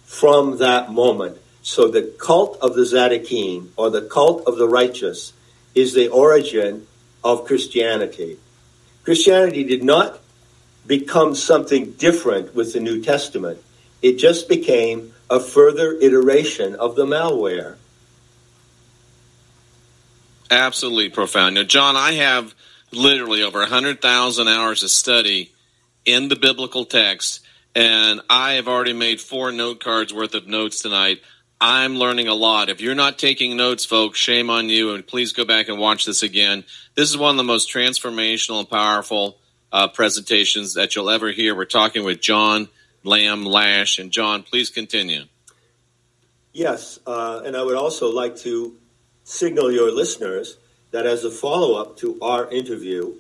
from that moment. So the cult of the Zadokine, or the cult of the righteous, is the origin of Christianity. Christianity did not become something different with the New Testament. It just became a further iteration of the malware. Absolutely profound. Now, John, I have literally over 100,000 hours of study in the biblical text, and I have already made 4 note cards worth of notes tonight. I'm learning a lot. If you're not taking notes, folks, shame on you, and please go back and watch this again. This is one of the most transformational and powerful presentations that you'll ever hear. We're talking with John Lamb Lash. And John, please continue. Yes, and I would also like to signal your listeners that as a follow-up to our interview,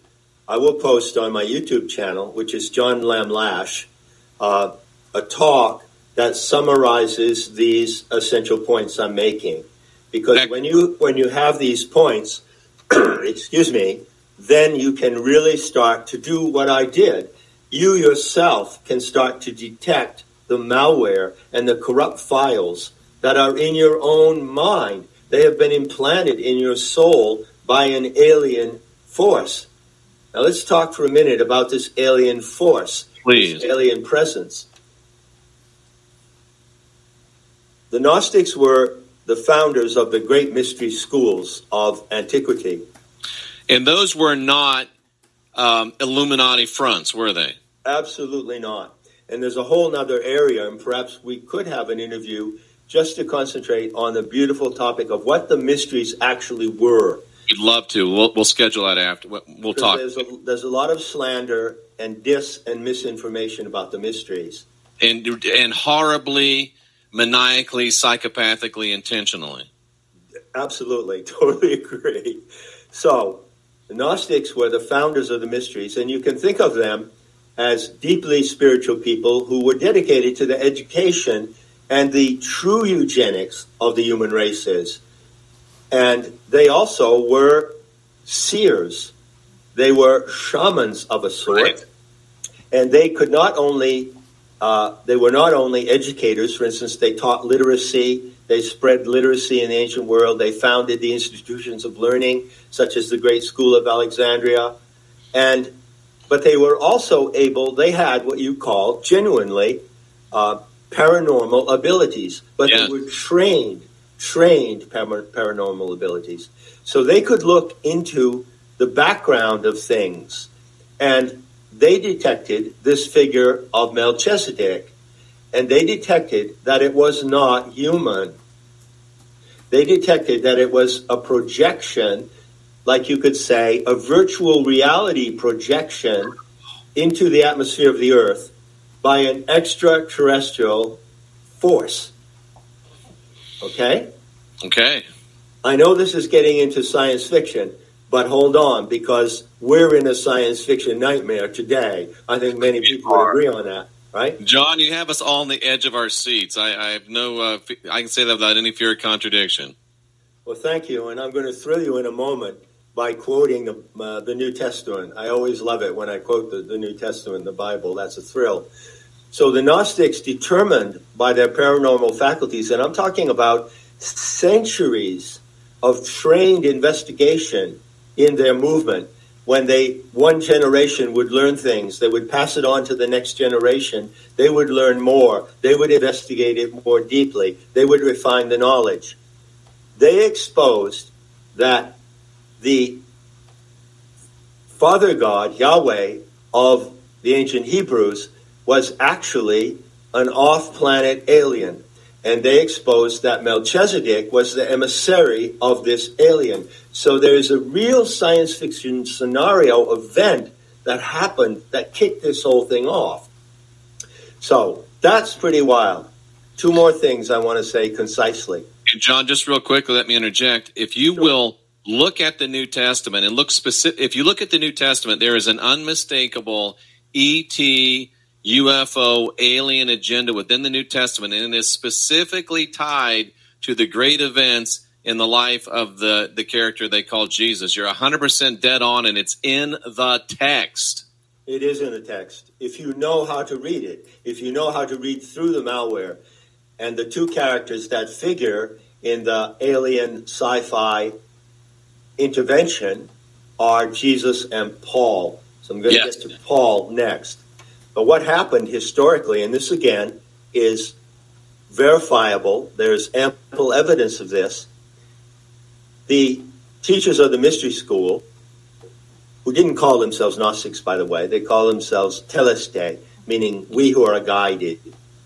I will post on my YouTube channel, which is John Lamb Lash, a talk that summarizes these essential points I'm making. Because when you have these points, excuse me, then you can really start to do what I did. You yourself can start to detect the malware and the corrupt files that are in your own mind. They have been implanted in your soul by an alien force. Now let's talk for a minute about this alien force, please. This alien presence. The Gnostics were the founders of the great mystery schools of antiquity. And those were not Illuminati fronts, were they? Absolutely not. And there's a whole other area, and perhaps we could have an interview just to concentrate on the beautiful topic of what the mysteries actually were. We'd love to. We'll schedule that after. We'll talk. There's a lot of slander and and misinformation about the mysteries. And horribly, maniacally, psychopathically, intentionally. Absolutely. Totally agree. So, the Gnostics were the founders of the mysteries, and you can think of them as deeply spiritual people who were dedicated to the education and the true eugenics of the human races. And they also were seers. They were shamans of a sort. Right. And they could not only, they were not only educators. For instance, they taught literacy. They spread literacy in the ancient world. They founded the institutions of learning, such as the Great School of Alexandria. But they were also able, they had what you call genuinely paranormal abilities. But They were trained paranormal abilities. So they could look into the background of things. And they detected this figure of Melchizedek. And they detected that it was not human. They detected that it was a projection, like you could say, a virtual reality projection into the atmosphere of the Earth by an extraterrestrial force. Okay? Okay. I know this is getting into science fiction, but hold on, because we're in a science fiction nightmare today. I think many people would agree on that, right? John, you have us all on the edge of our seats. I have no, I can say that without any fear of contradiction. Well, thank you, and I'm going to thrill you in a moment by quoting the New Testament. I always love it when I quote the New Testament, the Bible. That's a thrill. So the Gnostics determined by their paranormal faculties, and I'm talking about centuries of trained investigation in their movement. When one generation would learn things, they would pass it on to the next generation. They would learn more. They would investigate it more deeply. They would refine the knowledge. They exposed that the Father God, Yahweh, of the ancient Hebrews was actually an off-planet alien. And they exposed that Melchizedek was the emissary of this alien. So there's a real science fiction scenario event that happened that kicked this whole thing off. So that's pretty wild. Two more things I want to say concisely. And John, just real quickly, let me interject. If you will look at the New Testament and look specific, if you look at the New Testament, there is an unmistakable ET, UFO, alien agenda within the New Testament, and it is specifically tied to the great events in the life of the character they call Jesus. You're 100% dead on, and it's in the text. It is in the text. If you know how to read it, if you know how to read through the malware, and the two characters that figure in the alien sci-fi intervention are Jesus and Paul. So I'm going to get to Paul next. But what happened historically, and this again is verifiable, there's ample evidence of this, the teachers of the mystery school, who didn't call themselves Gnostics, by the way, they call themselves teleste, meaning we who are guided,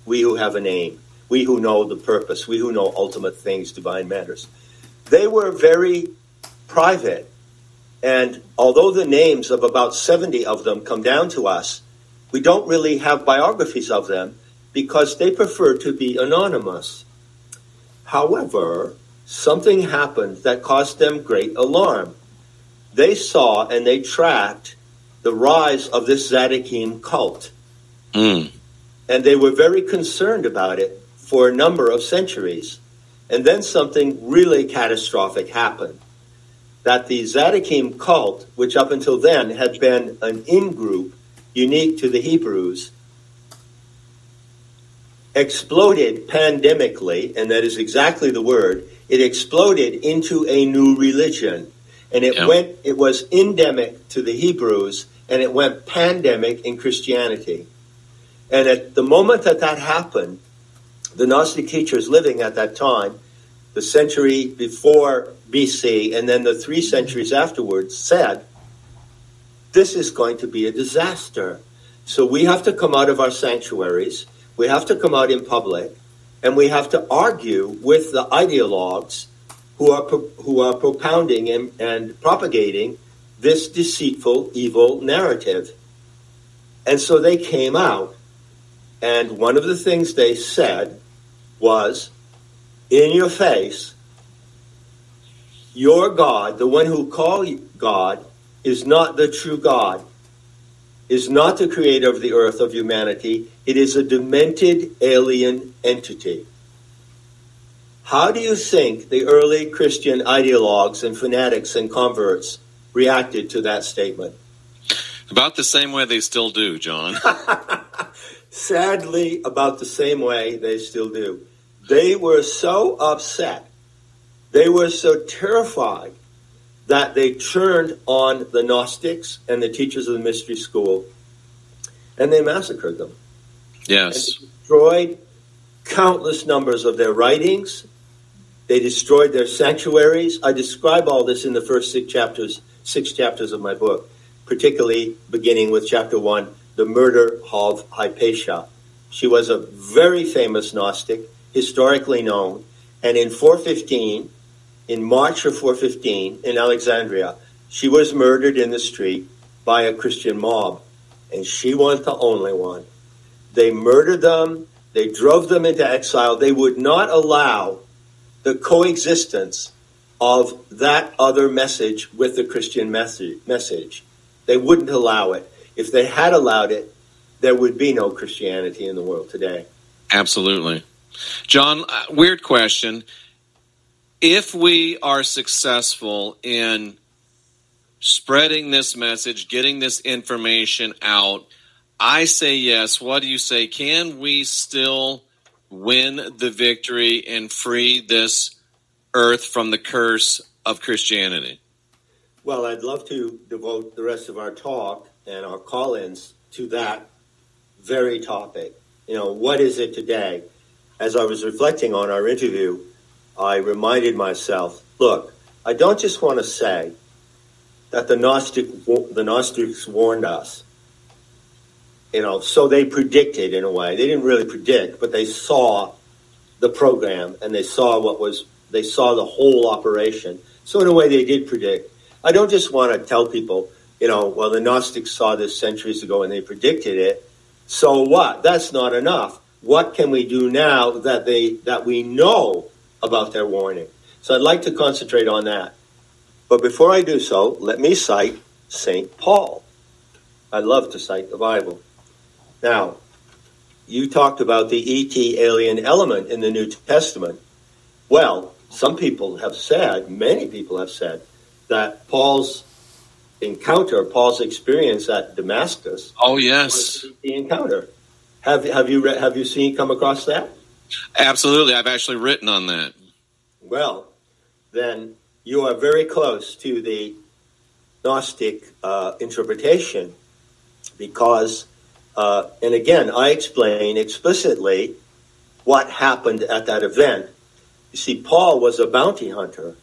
we who have a name, we who know the purpose, we who know ultimate things, divine matters. They were very private, and although the names of about 70 of them come down to us, we don't really have biographies of them because they prefer to be anonymous. However, something happened that caused them great alarm. They saw and they tracked the rise of this Zadokine cult. And they were very concerned about it for a number of centuries. And then something really catastrophic happened. That the Zadokine cult, which up until then had been an in-group unique to the Hebrews, exploded pandemically, and that is exactly the word. It exploded into a new religion. And it was endemic to the Hebrews, and it went pandemic in Christianity. And at the moment that happened, the Gnostic teachers living at that time, the century before BC, and then the 3 centuries afterwards, said, this is going to be a disaster. So we have to come out of our sanctuaries, we have to come out in public, and we have to argue with the ideologues who are propounding and propagating this deceitful, evil narrative. And so they came out, and one of the things they said was, in your face, your God, the one who called God, is not the true God, is not the creator of the earth, of humanity. It is a demented alien entity. How do you think the early Christian ideologues and fanatics and converts reacted to that statement? About the same way they still do, John. Sadly, about the same way they still do. They were so upset, they were so terrified that they turned on the Gnostics and the teachers of the mystery school, and they massacred them. Yes. And destroyed countless numbers of their writings. They destroyed their sanctuaries. I describe all this in the first 6 chapters of my book, particularly beginning with chapter 1, the murder of Hypatia. She was a very famous Gnostic, historically known, and in 415, in March of 415, in Alexandria, she was murdered in the street by a Christian mob, and she wasn't the only one. They murdered them, they drove them into exile. They would not allow the coexistence of that other message with the Christian message. They wouldn't allow it. If they had allowed it, there would be no Christianity in the world today. Absolutely. John, weird question. If we are successful in spreading this message, getting this information out, I say yes. What do you say? Can we still win the victory and free this earth from the curse of Christianity? Well, I'd love to devote the rest of our talk and our call-ins to that very topic. You know, what is it today? As I was reflecting on our interview, I reminded myself, look, I don't just want to say that the Gnostics warned us. You know, so they predicted in a way. They didn't really predict, but they saw the program and they saw the whole operation. So in a way they did predict. I don't just want to tell people well, the Gnostics saw this centuries ago and they predicted it. So what? That's not enough. What can we do now that we know about their warning? So I'd like to concentrate on that. But before I do so, let me cite St. Paul. I love to cite the Bible. Now, you talked about the ET alien element in the New Testament. Well, some people have said, many people have said, that Paul's experience at Damascus. Oh, yes. Was the encounter. Have you come across that? Absolutely. I've actually written on that. Well, then you are very close to the Gnostic interpretation because, and again, I explain explicitly what happened at that event. You see, Paul was a bounty hunter,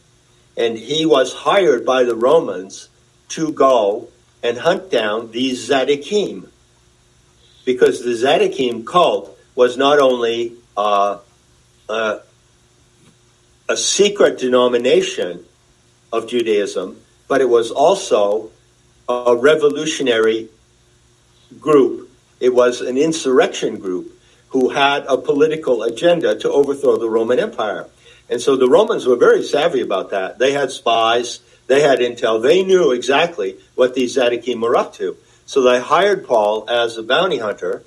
and he was hired by the Romans to go and hunt down these Zaddikim, because the Zaddikim cult was not only a secret denomination of Judaism, but it was also a revolutionary group. It was an insurrection group who had a political agenda to overthrow the Roman Empire. And so the Romans were very savvy about that. They had spies, they had intel, they knew exactly what these Zaddikim were up to. So they hired Paul as a bounty hunter,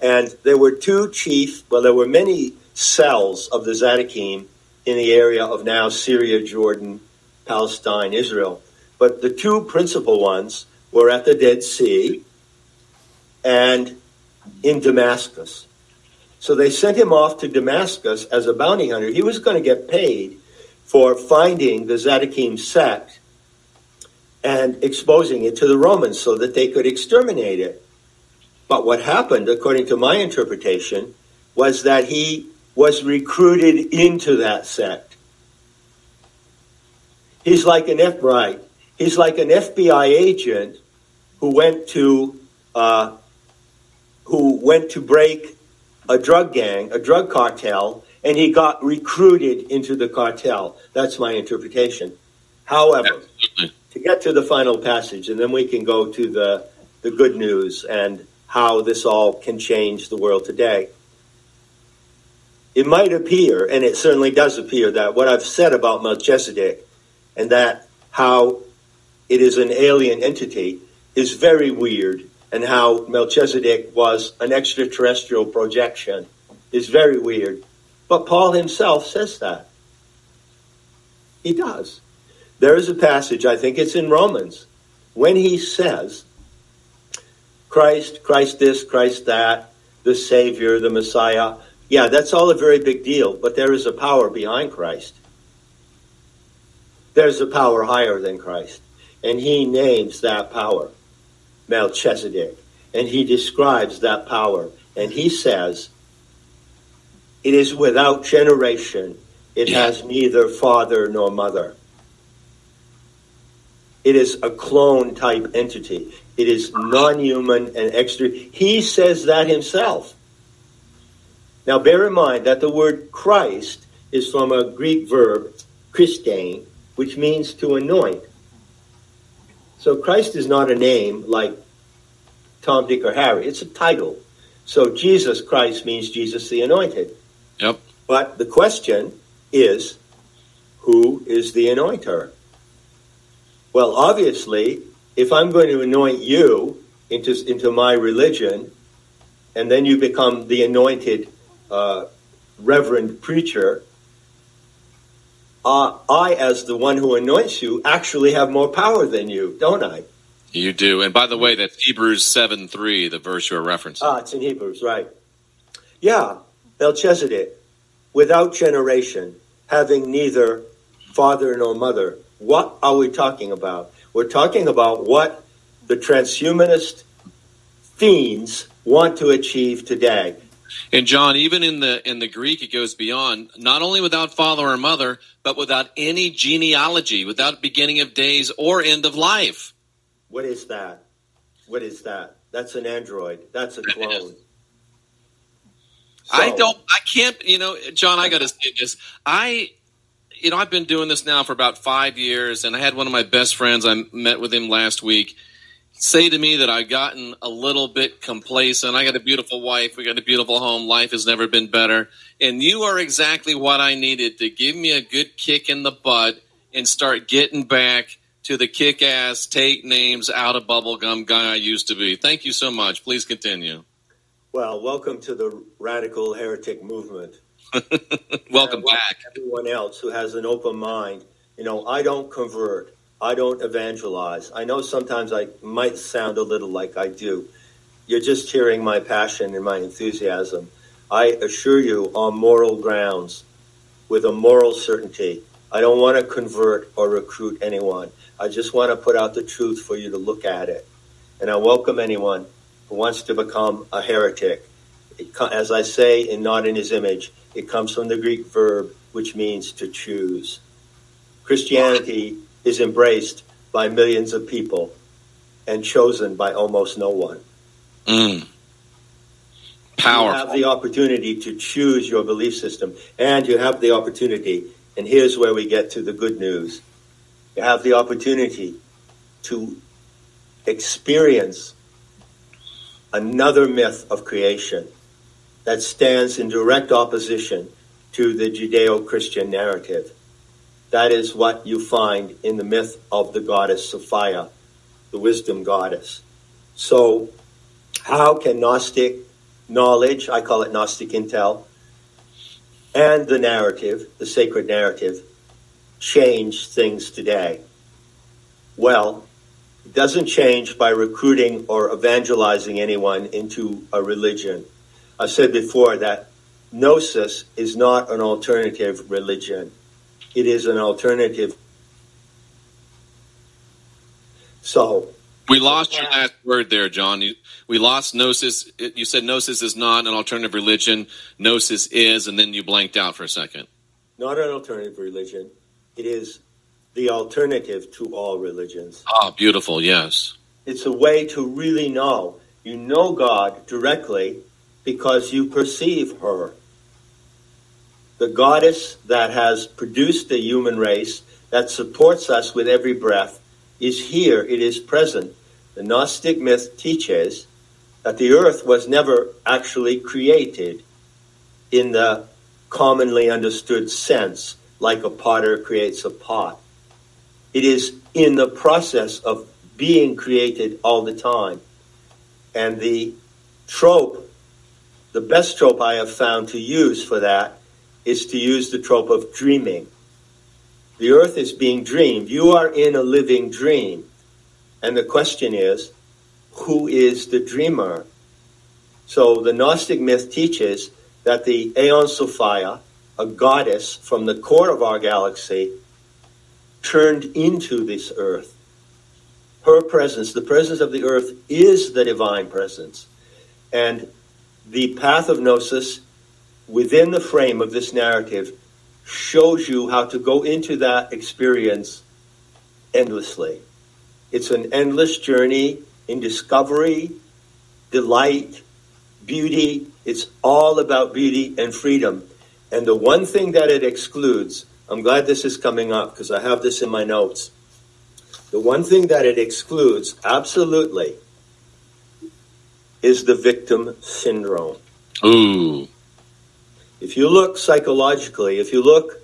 and there were there were many cells of the Zaddikim in the area of now Syria, Jordan, Palestine, Israel. But the two principal ones were at the Dead Sea and in Damascus. So they sent him off to Damascus as a bounty hunter. He was going to get paid for finding the Zaddikim sect and exposing it to the Romans so that they could exterminate it. But what happened, according to my interpretation, was that he was recruited into that sect. He's like an FBI agent who went to break a drug gang, a drug cartel, and he got recruited into the cartel. That's my interpretation. However, absolutely, to get to the final passage, and then we can go to the good news and how this all can change the world today. It might appear, and it certainly does appear, that what I've said about Melchizedek and that how it is an alien entity is very weird, and how Melchizedek was an extraterrestrial projection is very weird. But Paul himself says that. He does. There is a passage, I think it's in Romans, when he says, Christ this, Christ that, the Savior, the Messiah. Yeah, that's all a very big deal, but there is a power behind Christ. There's a power higher than Christ, and he names that power Melchizedek, and he describes that power, and he says, it is without generation, it has neither father nor mother. It is a clone type entity. It is non-human and extra. He says that himself. Now bear in mind that the word Christ is from a Greek verb, Christein, which means to anoint. So Christ is not a name like Tom, Dick, or Harry. It's a title. So Jesus Christ means Jesus the Anointed. Yep. But the question is, who is the anointer? Well, obviously, if I'm going to anoint you into my religion, and then you become the anointed reverend preacher, I, as the one who anoints you, actually have more power than you, don't I? You do. And by the way, that's Hebrews 7:3, the verse you're referencing. It's in Hebrews, right. Yeah, Melchizedek, without generation, having neither father nor mother. What are we talking about? We're talking about what the transhumanist fiends want to achieve today. And John, even in the Greek, it goes beyond, not only without father or mother, but without any genealogy, without beginning of days or end of life. What is that? What is that? That's an android. That's a clone. I can't, John, I got to say this. I've been doing this now for about 5 years, and I had one of my best friends, I met with him last week, say to me that I've gotten a little bit complacent. I got a beautiful wife. We got a beautiful home. Life has never been better. And you are exactly what I needed to give me a good kick in the butt and start getting back to the kick-ass, take names out of bubblegum guy I used to be. Thank you so much. Please continue. Well, welcome to the radical heretic movement. Welcome back. Everyone else who has an open mind. I don't convert. I don't evangelize. I know sometimes I might sound a little like I do. You're just hearing my passion and my enthusiasm. I assure you, on moral grounds, with a moral certainty, I don't want to convert or recruit anyone. I just want to put out the truth for you to look at it. And I welcome anyone who wants to become a heretic. As I say in Not in His Image, it comes from the Greek verb, which means to choose. Christianity is embraced by millions of people and chosen by almost no one. Powerful. You have the opportunity to choose your belief system, and you have the opportunity, and here's where we get to the good news. You have the opportunity to experience another myth of creation that stands in direct opposition to the Judeo-Christian narrative. That is what you find in the myth of the goddess Sophia, the wisdom goddess. So how can Gnostic knowledge, I call it Gnostic intel, and the narrative, the sacred narrative, change things today? Well, it doesn't change by recruiting or evangelizing anyone into a religion. I've said before that Gnosis is not an alternative religion. It is an alternative. So we lost your last word there, John. We lost Gnosis. You said Gnosis is not an alternative religion. Gnosis is, and then you blanked out for a second. Not an alternative religion. It is the alternative to all religions. Ah, beautiful, yes. It's a way to really know. You know God directly because you perceive her. The goddess that has produced the human race, that supports us with every breath, is here. It is present. The Gnostic myth teaches that the earth was never actually created in the commonly understood sense, like a potter creates a pot. It is in the process of being created all the time. And the trope, the best trope I have found to use for that, is to use the trope of dreaming. The earth is being dreamed. You are in a living dream. And the question is, who is the dreamer? So the Gnostic myth teaches that the Aeon Sophia, a goddess from the core of our galaxy, turned into this earth. Her presence, the presence of the earth, is the divine presence. And the path of Gnosis, within the frame of this narrative, shows you how to go into that experience endlessly. It's an endless journey in discovery, delight, beauty. It's all about beauty and freedom. And the one thing that it excludes, I'm glad this is coming up because I have this in my notes. The one thing that it excludes, absolutely, is the victim syndrome. Ooh. If you look psychologically, if you look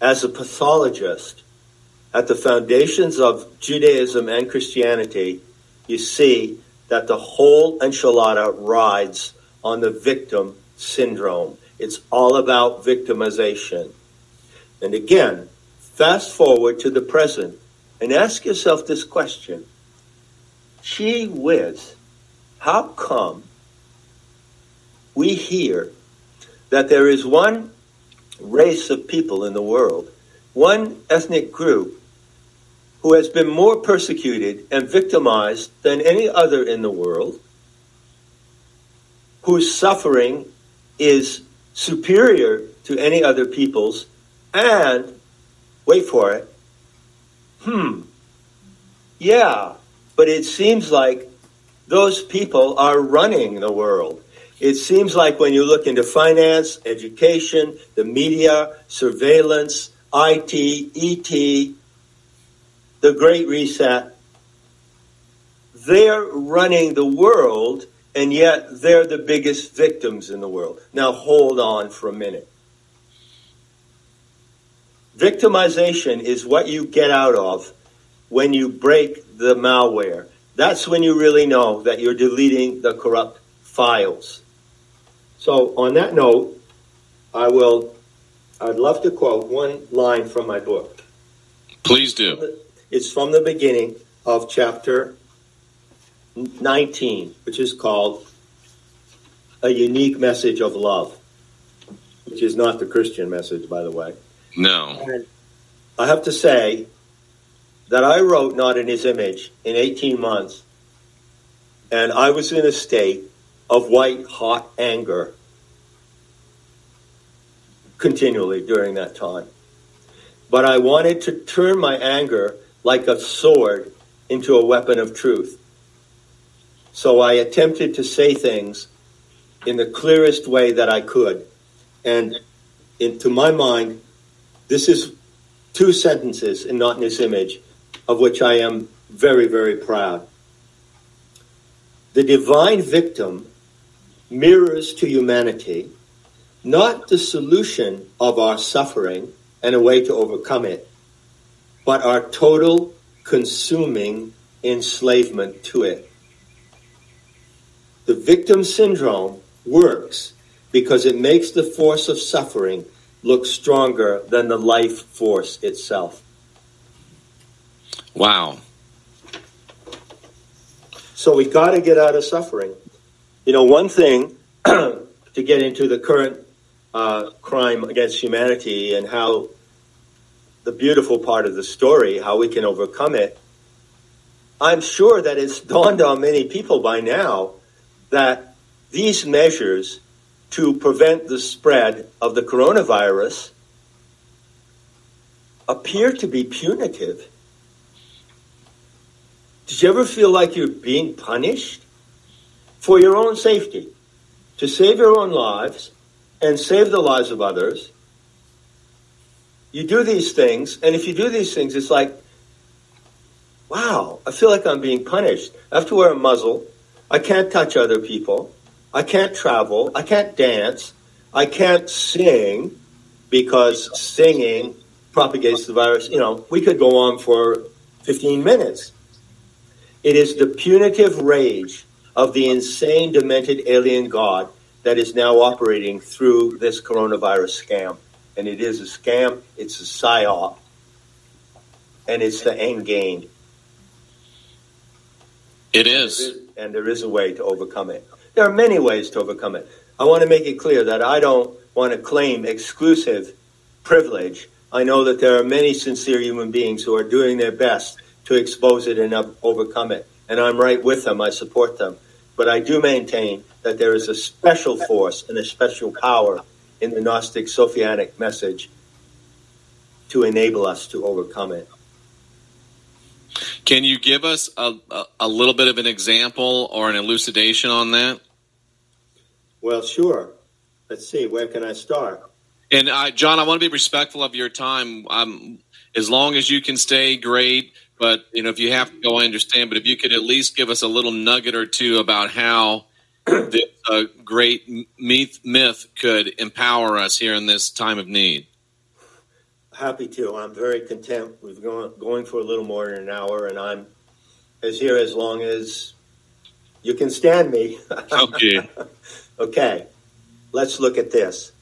as a pathologist at the foundations of Judaism and Christianity, you see that the whole enchilada rides on the victim syndrome. It's all about victimization. And again, fast forward to the present and ask yourself this question. Gee whiz, how come we hear that there is one race of people in the world, one ethnic group, who has been more persecuted and victimized than any other in the world, whose suffering is superior to any other people's, and, wait for it, yeah, but it seems like those people are running the world. It seems like when you look into finance, education, the media, surveillance, IT, ET, the Great Reset, they're running the world, and yet they're the biggest victims in the world. Now hold on for a minute. Victimization is what you get out of when you break the malware. That's when you really know that you're deleting the corrupt files. So on that note, I'd love to quote one line from my book. Please do. It's from the beginning of chapter 19, which is called A Unique Message of Love, which is not the Christian message, by the way. No. And I have to say that I wrote Not in His Image in 18 months, and I was in a state of white-hot anger continually during that time. But I wanted to turn my anger like a sword into a weapon of truth. So I attempted to say things in the clearest way that I could. And to my mind, this is 2 sentences in Not in His Image, of which I am very, very proud. The divine victim mirrors to humanity not the solution of our suffering and a way to overcome it, but our total consuming enslavement to it. The victim syndrome works because it makes the force of suffering look stronger than the life force itself. Wow. So we got to get out of suffering. You know, one thing to get into the current crime against humanity and how the beautiful part of the story, how we can overcome it, I'm sure that it's dawned on many people by now that these measures to prevent the spread of the coronavirus appear to be punitive. Did you ever feel like you're being punished? For your own safety, to save your own lives and save the lives of others, you do these things, and if you do these things, it's like, wow, I feel like I'm being punished. I have to wear a muzzle. I can't touch other people. I can't travel. I can't dance. I can't sing because singing propagates the virus. You know, we could go on for 15 minutes. It is the punitive rage of the insane, demented alien god that is now operating through this coronavirus scam. And it is a scam, it's a psyop, and it's the end game. It is. And there is a way to overcome it. There are many ways to overcome it. I want to make it clear that I don't want to claim exclusive privilege. I know that there are many sincere human beings who are doing their best to expose it and overcome it. And I'm right with them. I support them. But I do maintain that there is a special force and a special power in the Gnostic Sophianic message to enable us to overcome it. Can you give us a little bit of an example or an elucidation on that? Well, sure. Let's see. Where can I start? And John, I want to be respectful of your time. As long as you can stay, great. But, you know, if you have to go, I understand. But if you could at least give us a little nugget or two about how this great myth could empower us here in this time of need. Happy to. I'm very content. We've going for a little more than an hour, and I'm here as long as you can stand me. Okay. Okay. Let's look at this.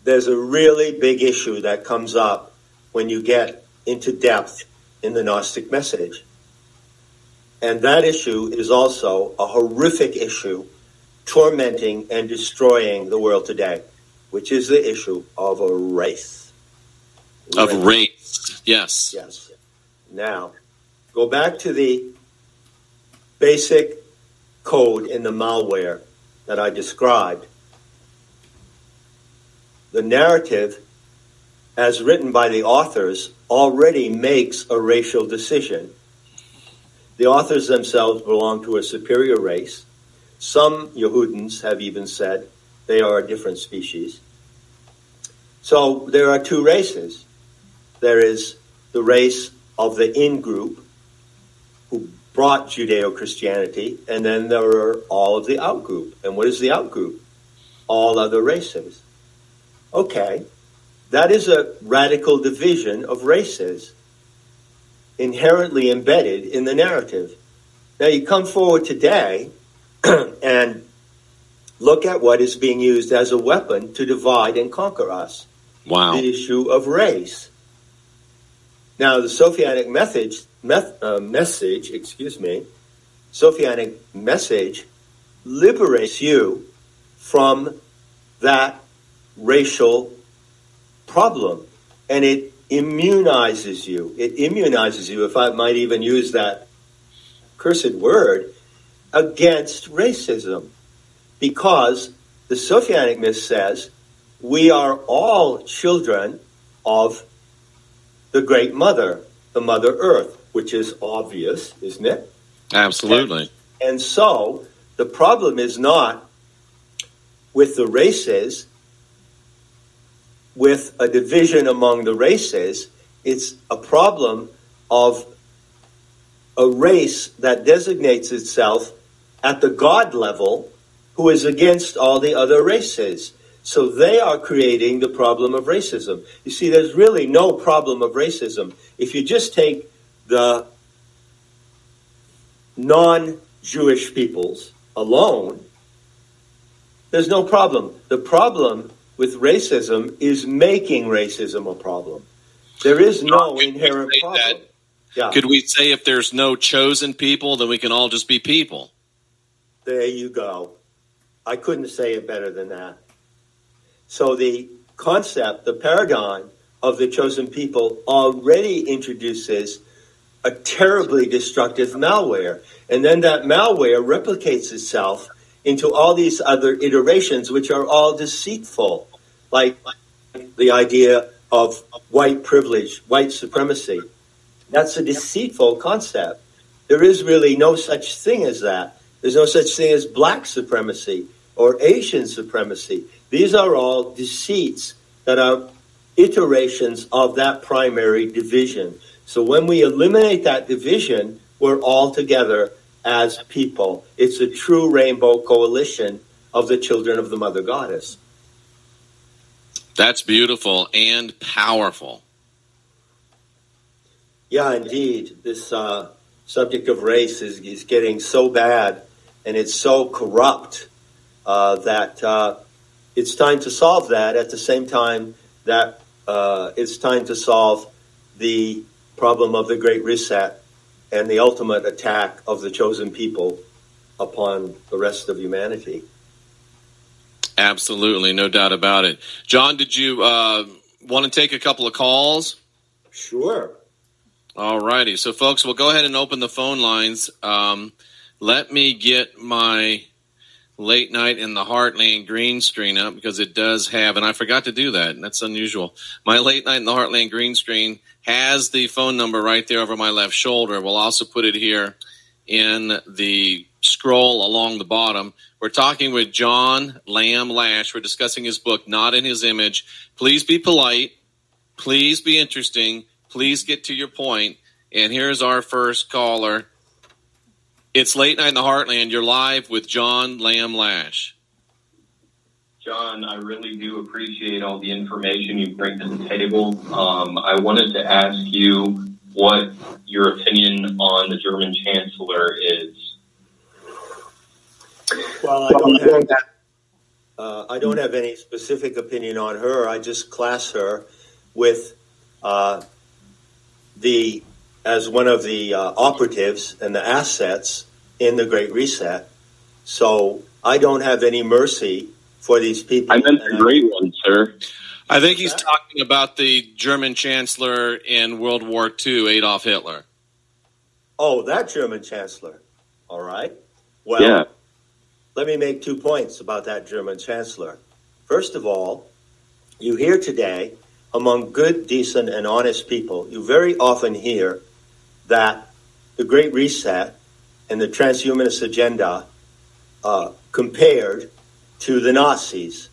There's a really big issue that comes up when you get into depth in the Gnostic message. And that issue is also a horrific issue tormenting and destroying the world today, which is the issue of a race. Of race, yes. Yes. Now, go back to the basic code in the malware that I described. The narrative, as written by the authors, already makes a racial decision. The authors themselves belong to a superior race. Some Yehudans have even said they are a different species. So there are 2 races. There is the race of the in-group, who brought Judeo-Christianity, and then there are all of the outgroup. And what is the outgroup? All other races. Okay, that is a radical division of races inherently embedded in the narrative. Now you come forward today and look at what is being used as a weapon to divide and conquer us. Wow. The issue of race. Now the Sophianic Sophianic message liberates you from that racial problem, and it immunizes you. It immunizes you, if I might even use that cursed word, against racism, because the Sophianic myth says we are all children of the Great Mother, the Mother Earth, which is obvious, isn't it? Absolutely. And so the problem is not with the races, with a division among the races. It's a problem of a race that designates itself at the God level who is against all the other races. So they are creating the problem of racism. You see, there's really no problem of racism. If you just take the non-Jewish peoples alone, there's no problem. The problem with racism is making racism a problem. There is no inherent problem. Yeah. Could we say if there's no chosen people, then we can all just be people? There you go. I couldn't say it better than that. So the concept, the paradigm of the chosen people already introduces a terribly destructive malware. And then that malware replicates itself into all these other iterations, which are all deceitful, like the idea of white privilege, white supremacy. That's a deceitful concept. There is really no such thing as that. There's no such thing as black supremacy or Asian supremacy. These are all deceits that are iterations of that primary division. So when we eliminate that division, we're all together as people. It's a true rainbow coalition of the children of the Mother Goddess. That's beautiful and powerful. Yeah, indeed. This subject of race is getting so bad, and it's so corrupt that it's time to solve that at the same time that it's time to solve the problem of the Great Reset and the ultimate attack of the chosen people upon the rest of humanity. Absolutely, no doubt about it. John, did you want to take a couple of calls? Sure. All righty. So, folks, we'll go ahead and open the phone lines. Let me get my Late Night in the Heartland green screen up, because it does have, and I forgot to do that, and that's unusual. My Late Night in the Heartland green screen has the phone number right there over my left shoulder. We'll also put it here in the scroll along the bottom. We're talking with John Lamb Lash. We're discussing his book, Not in His Image. Please be polite. Please be interesting. Please get to your point. And here's our first caller. It's Late Night in the Heartland. You're live with John Lamb Lash. John, I really do appreciate all the information you bring to the table. I wanted to ask you what your opinion on the German Chancellor is. Well, I don't have any specific opinion on her. I just class her with as one of the operatives and the assets in the Great Reset. So I don't have any mercy for these people. I meant the great one, sir. I think he's talking about the German Chancellor in World War II, Adolf Hitler. Oh, that German Chancellor. All right. Well, Let me make 2 points about that German Chancellor. First of all, you hear today, among good, decent, and honest people, you very often hear that the Great Reset and the transhumanist agenda compared to the Nazis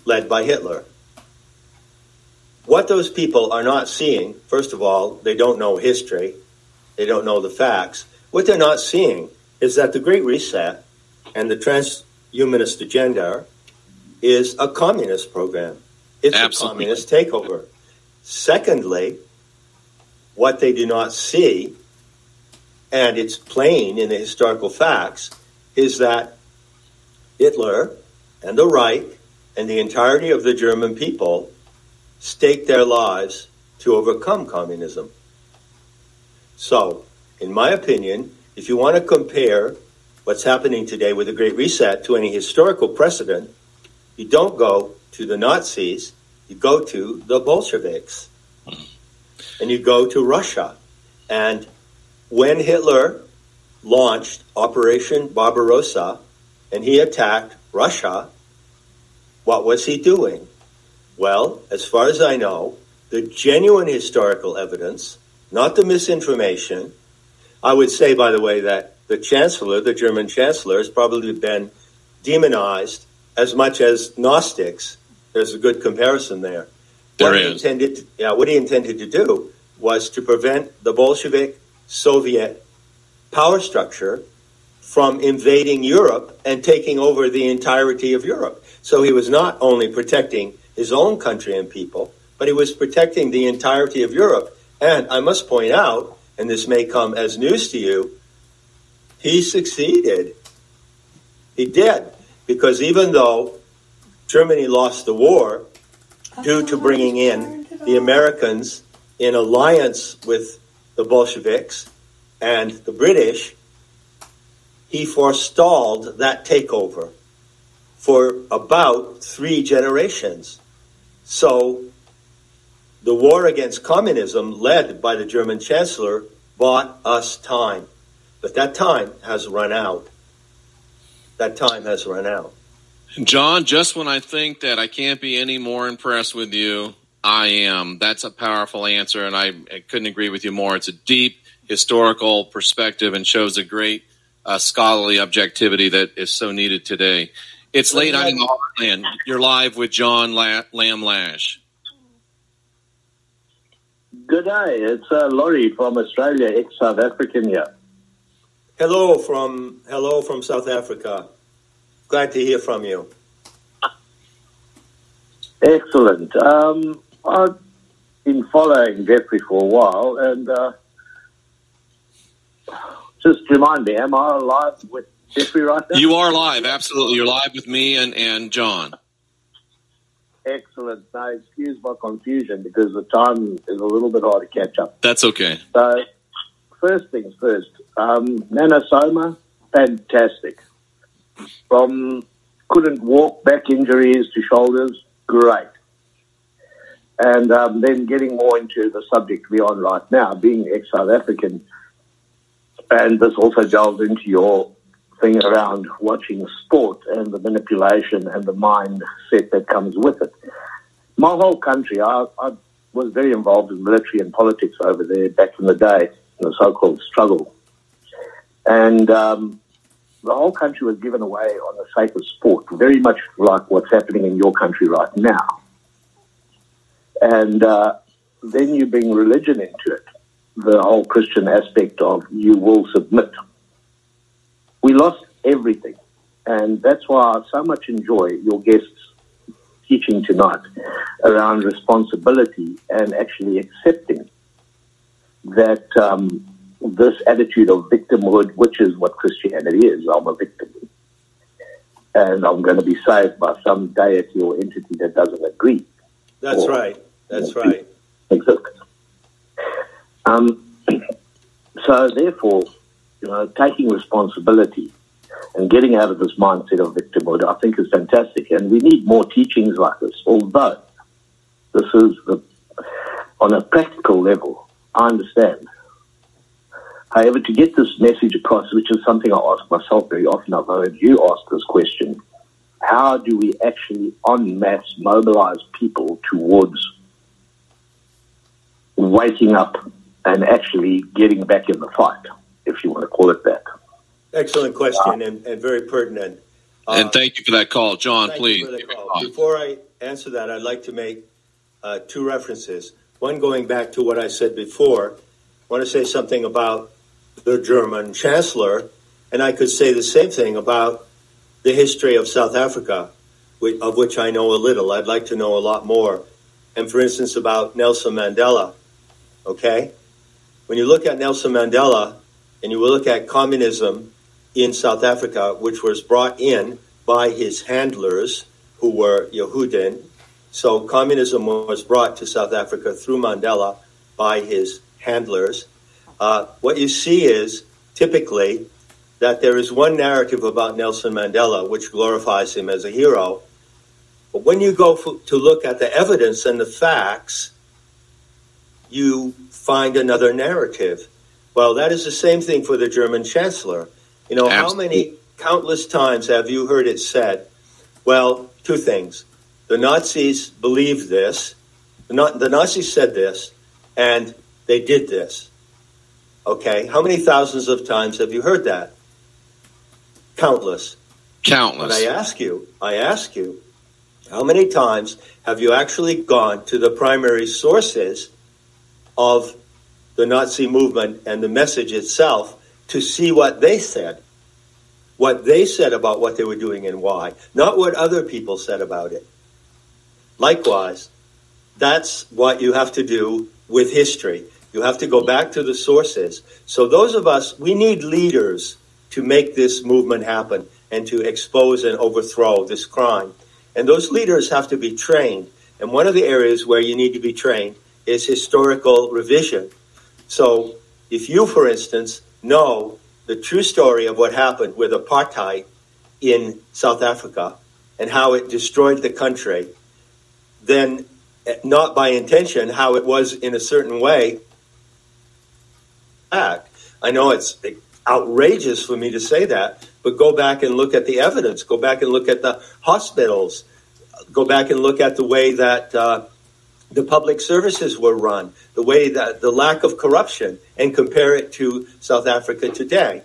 led by Hitler. What those people are not seeing, first of all, they don't know history. They don't know the facts. What they're not seeing is that the Great Reset and the transhumanist agenda is a communist program. It's Absolutely. a communist takeover. Secondly, what they do not see, and it's plain in the historical facts, is that Hitler and the Reich and the entirety of the German people staked their lives to overcome communism. So, in my opinion, if you want to compare what's happening today with the Great Reset to any historical precedent, you don't go to the Nazis, you go to the Bolsheviks. And you go to Russia. And when Hitler launched Operation Barbarossa and he attacked Russia, what was he doing? Well, as far as I know, the genuine historical evidence, not the misinformation. I would say, by the way, that the Chancellor, the German Chancellor, has probably been demonized as much as Gnostics. There's a good comparison there. What he intended to do was to prevent the Bolshevik Soviet power structure from invading Europe and taking over the entirety of Europe. So he was not only protecting his own country and people, but he was protecting the entirety of Europe. And I must point out, and this may come as news to you, he succeeded. He did. Because even though Germany lost the war due to bringing in the Americans in alliance with the Bolsheviks and the British, he forestalled that takeover for about 3 generations. So the war against communism, led by the German Chancellor, bought us time. But that time has run out. That time has run out. John, just when I think that I can't be any more impressed with you, I am. That's a powerful answer, and I couldn't agree with you more. It's a deep historical perspective and shows a great scholarly objectivity that is so needed today. It's late night in the heartland. You're live with John Lamb Lash. Good day. It's Laurie from Australia, ex-South African here. Hello from South Africa. Glad to hear from you. Excellent. I've been following Jeffrey for a while, and just remind me, am I live with Jeffrey right now? You are live, absolutely. You're live with me and John. Excellent. Now, excuse my confusion because the time is a little bit hard to catch up. That's okay. So, first things first. Nanosoma, fantastic. From couldn't walk, back injuries to shoulders, great. And then getting more into the subject we're on right now, being ex-South African, and this also delves into your thing around watching sport and the manipulation and the mindset that comes with it. My whole country, I was very involved in military and politics over there back in the day, the so-called struggle. And the whole country was given away on the sake of sport, very much like what's happening in your country right now. And then you bring religion into it, the whole Christian aspect of you will submit. We lost everything. And that's why I so much enjoy your guests' teaching tonight around responsibility and actually accepting that this attitude of victimhood, which is what Christianity is. I'm a victim. And I'm going to be saved by some deity or entity that doesn't agree. That's right. That's right. Exactly. So therefore, taking responsibility and getting out of this mindset of victimhood, I think is fantastic. And we need more teachings like this, although this is on a practical level, I understand. However, to get this message across, which is something I ask myself very often, I've heard you ask this question, how do we actually en masse mobilize people towards waking up and actually getting back in the fight, if you want to call it that? Excellent question and very pertinent. And thank you for that call. John, please. Before I answer that, I'd like to make 2 references. One, going back to what I said before, I want to say something about the German chancellor, and I could say the same thing about the history of South Africa, of which I know a little. I'd like to know a lot more. And for instance, about Nelson Mandela, okay? When you look at Nelson Mandela and you look at communism in South Africa, which was brought in by his handlers, who were Yehudin. So communism was brought to South Africa through Mandela by his handlers. What you see is typically that there is one narrative about Nelson Mandela which glorifies him as a hero. But when you go to look at the evidence and the facts, you find another narrative. Well, that is the same thing for the German chancellor. You know, how many countless times have you heard it said, well, two things. The Nazis believed this, the Nazis said this, and they did this. Okay, how many thousands of times have you heard that? Countless. Countless. But I ask you, how many times have you actually gone to the primary sources of the Nazi movement and the message itself to see what they said about what they were doing and why, not what other people said about it? Likewise, that's what you have to do with history. You have to go back to the sources. So those of us, we need leaders to make this movement happen and to expose and overthrow this crime. And those leaders have to be trained. And one of the areas where you need to be trained is historical revision. So if you, for instance, know the true story of what happened with apartheid in South Africa and how it destroyed the country, then not by intention, how it was in a certain way. I know it's outrageous for me to say that, but go back and look at the evidence. Go back and look at the hospitals. Go back and look at the way that the public services were run, the way that the lack of corruption, and compare it to South Africa today.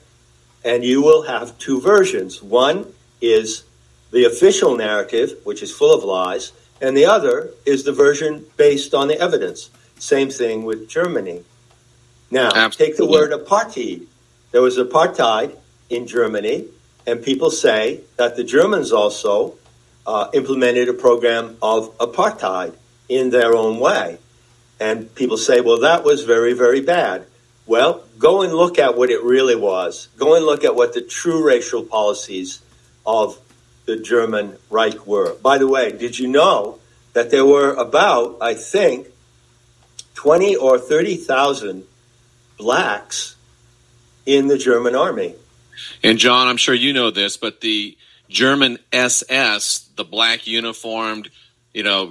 And you will have two versions. One is the official narrative, which is full of lies, and the other is the version based on the evidence. Same thing with Germany. Now, Absolutely. Take the word apartheid. There was apartheid in Germany, and people say that the Germans also implemented a program of apartheid in their own way. And people say, well, that was very, very bad. Well, go and look at what it really was. Go and look at what the true racial policies of the German Reich were. By the way, did you know that there were about, I think, 20 or 30,000 blacks in the German army? And John, I'm sure you know this, but the German SS, the black uniformed,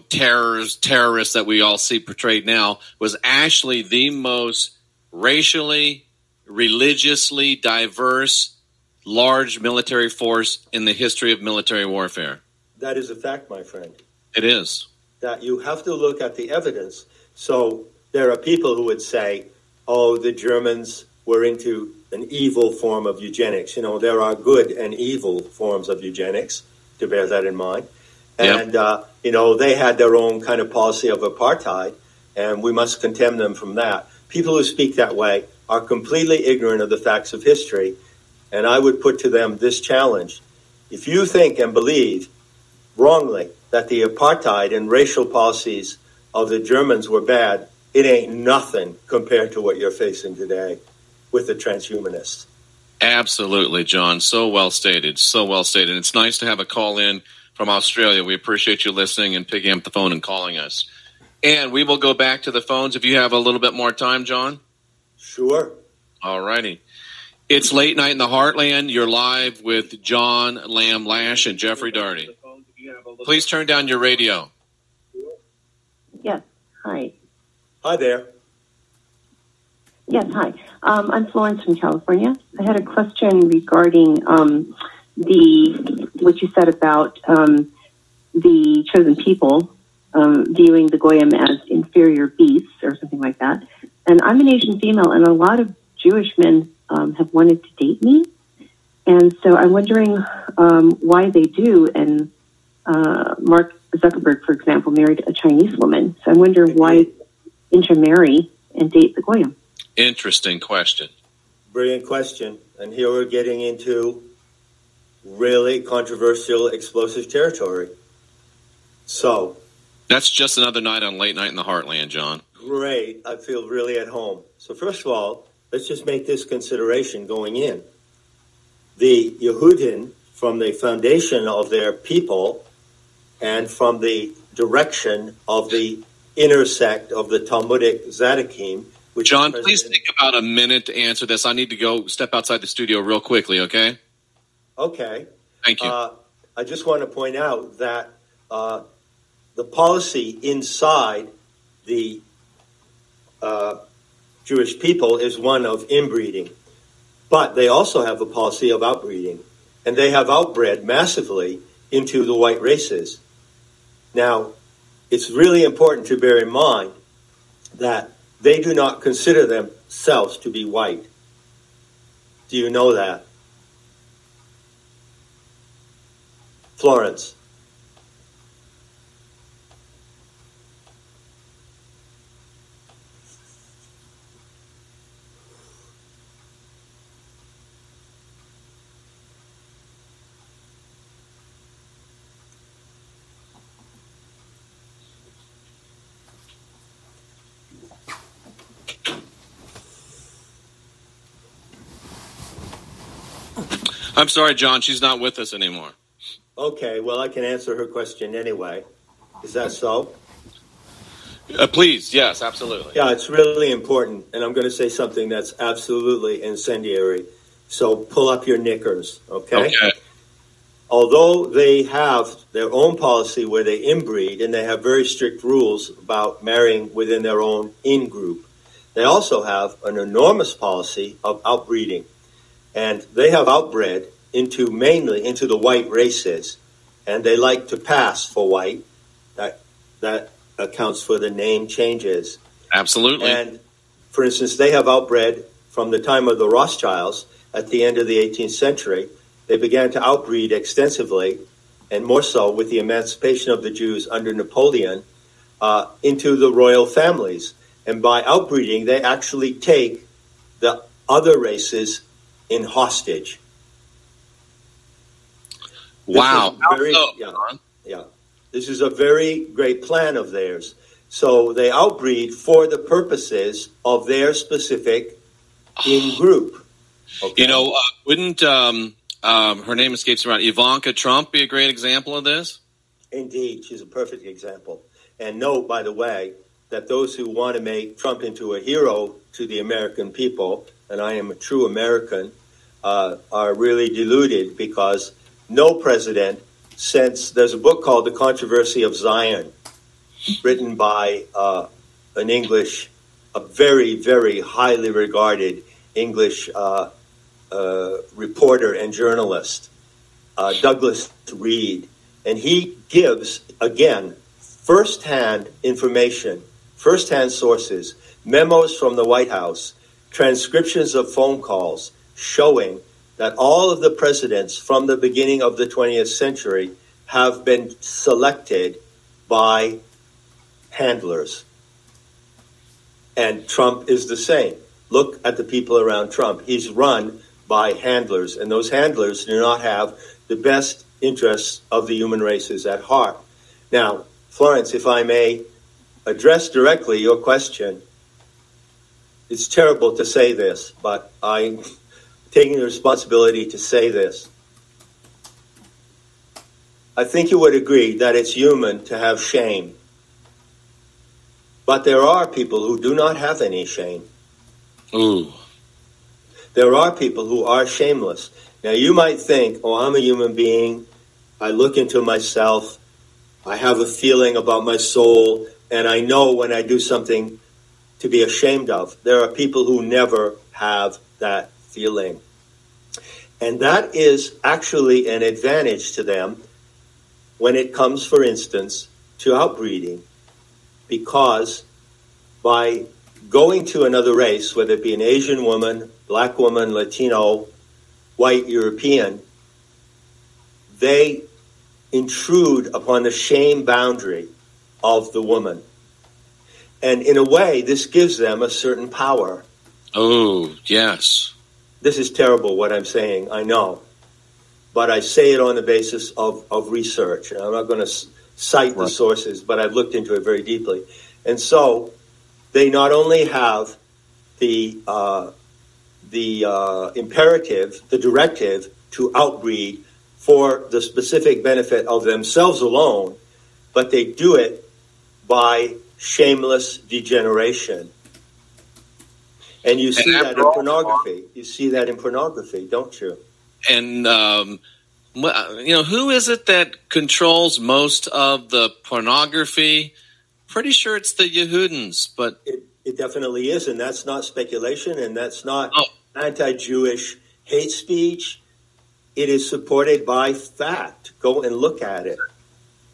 terrorists that we all see portrayed now, was actually the most racially, religiously diverse, large military force in the history of military warfare. That is a fact, my friend. It is. That you have to look at the evidence. So there are people who would say, oh, the Germans were into an evil form of eugenics. There are good and evil forms of eugenics, to bear that in mind. And, they had their own kind of policy of apartheid, and we must condemn them from that. People who speak that way are completely ignorant of the facts of history, and I would put to them this challenge. If you think and believe wrongly that the apartheid and racial policies of the Germans were bad, it ain't nothing compared to what you're facing today with the transhumanists. Absolutely, John. So well stated. So well stated. It's nice to have a call in from Australia. We appreciate you listening and picking up the phone and calling us. And we will go back to the phones if you have a little bit more time, John. Sure. All righty. It's Late Night in the Heartland. You're live with John Lamb Lash and Jeffrey Daugherty. Please turn down your radio. Yes. Hi. Hi there. Yes, hi. I'm Florence from California. I had a question regarding what you said about the chosen people viewing the Goyim as inferior beasts or something like that. And I'm an Asian female, and a lot of Jewish men have wanted to date me. And so I'm wondering why they do. And Mark Zuckerberg, for example, married a Chinese woman. So I'm wondering why intermarry and date the Goyim. Interesting question. Brilliant question. And here we're getting into really controversial, explosive territory. So, that's just another night on Late Night in the Heartland, John. Great. I feel really at home. So first of all, let's just make this consideration going in. The Yehudim, from the foundation of their people and from the direction of the inner sect of the Talmudic Zadokim, which John, please take about a minute to answer this. I need to go step outside the studio real quickly, okay? Okay. Thank you. I just want to point out that the policy inside the Jewish people is one of inbreeding. But they also have a policy of outbreeding. And they have outbred massively into the white races. Now, it's really important to bear in mind that they do not consider themselves to be white. Do you know that? Florence. I'm sorry, John, she's not with us anymore. Okay, well, I can answer her question anyway. Is that so? Please, yes, absolutely. Yeah, it's really important, and I'm going to say something that's absolutely incendiary. So pull up your knickers, okay? Okay. Although they have their own policy where they inbreed, and they have very strict rules about marrying within their own in-group, they also have an enormous policy of outbreeding. And they have outbred mainly into the white races, and they like to pass for white. That accounts for the name changes. Absolutely. And, for instance, they have outbred from the time of the Rothschilds at the end of the 18th century. They began to outbreed extensively, and more so with the emancipation of the Jews under Napoleon, into the royal families. And by outbreeding, they actually take the other races in hostage. Wow. This is a very great plan of theirs. So they outbreed for the purposes of their specific in-group. Okay? You know, wouldn't, her name escapes me, right, Ivanka Trump be a great example of this? Indeed, she's a perfect example. And note, by the way, that those who want to make Trump into a hero to the American people, and I am a true American, are really deluded, because no president since there's a book called The Controversy of Zion, written by a very, very highly regarded English reporter and journalist, Douglas Reed. And he gives, again, firsthand information, firsthand sources, memos from the White House, transcriptions of phone calls showing that all of the presidents from the beginning of the 20th century have been selected by handlers. And Trump is the same. Look at the people around Trump. He's run by handlers, and those handlers do not have the best interests of the human races at heart. Now, Florence, if I may address directly your question, it's terrible to say this, but I'm taking the responsibility to say this. I think you would agree that it's human to have shame. But there are people who do not have any shame. Ooh. There are people who are shameless. Now, you might think, oh, I'm a human being. I look into myself. I have a feeling about my soul. And I know when I do something to be ashamed of. There are people who never have that feeling. And that is actually an advantage to them when it comes, for instance, to outbreeding. Because by going to another race, whether it be an Asian woman, black woman, Latino, white, European, they intrude upon the shame boundary of the woman. And in a way, this gives them a certain power. Oh, yes. this is terrible what I'm saying, I know. But I say it on the basis of research. And I'm not going to cite the sources, but I've looked into it very deeply. And so they not only have the imperative, the directive to outbreed for the specific benefit of themselves alone, but they do it by shameless degeneration. And you see that in pornography. You see that in pornography, don't you? And, who is it that controls most of the pornography? Pretty sure it's the Yehudans, but... It definitely is, and that's not speculation, and that's not anti-Jewish hate speech. It is supported by fact. Go and look at it.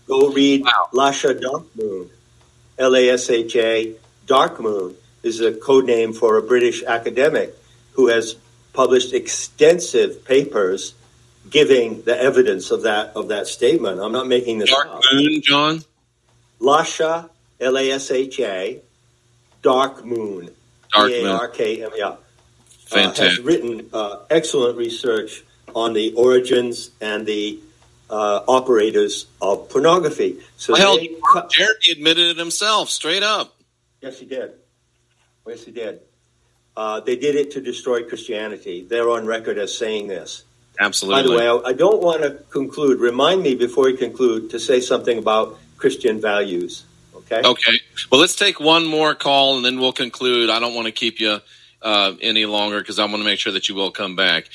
Go read Lasha Dark Moon. Lasha Dark Moon is a code name for a British academic who has published extensive papers giving the evidence of that statement. I'm not making this Dark up. Moon, John? Lasha, Lasha, Dark Moon. Dark Moon. Darkm, yeah. Fantastic. Has written excellent research on the origins and the operators of pornography. So Jeremy admitted it himself, straight up. Yes, he did. Yes, he did. They did it to destroy Christianity. They're on record as saying this. Absolutely. By the way, I don't want to conclude. Remind me before you conclude to say something about Christian values. Okay? Okay. Well, let's take one more call and then we'll conclude. I don't want to keep you any longer because I want to make sure that you will come back.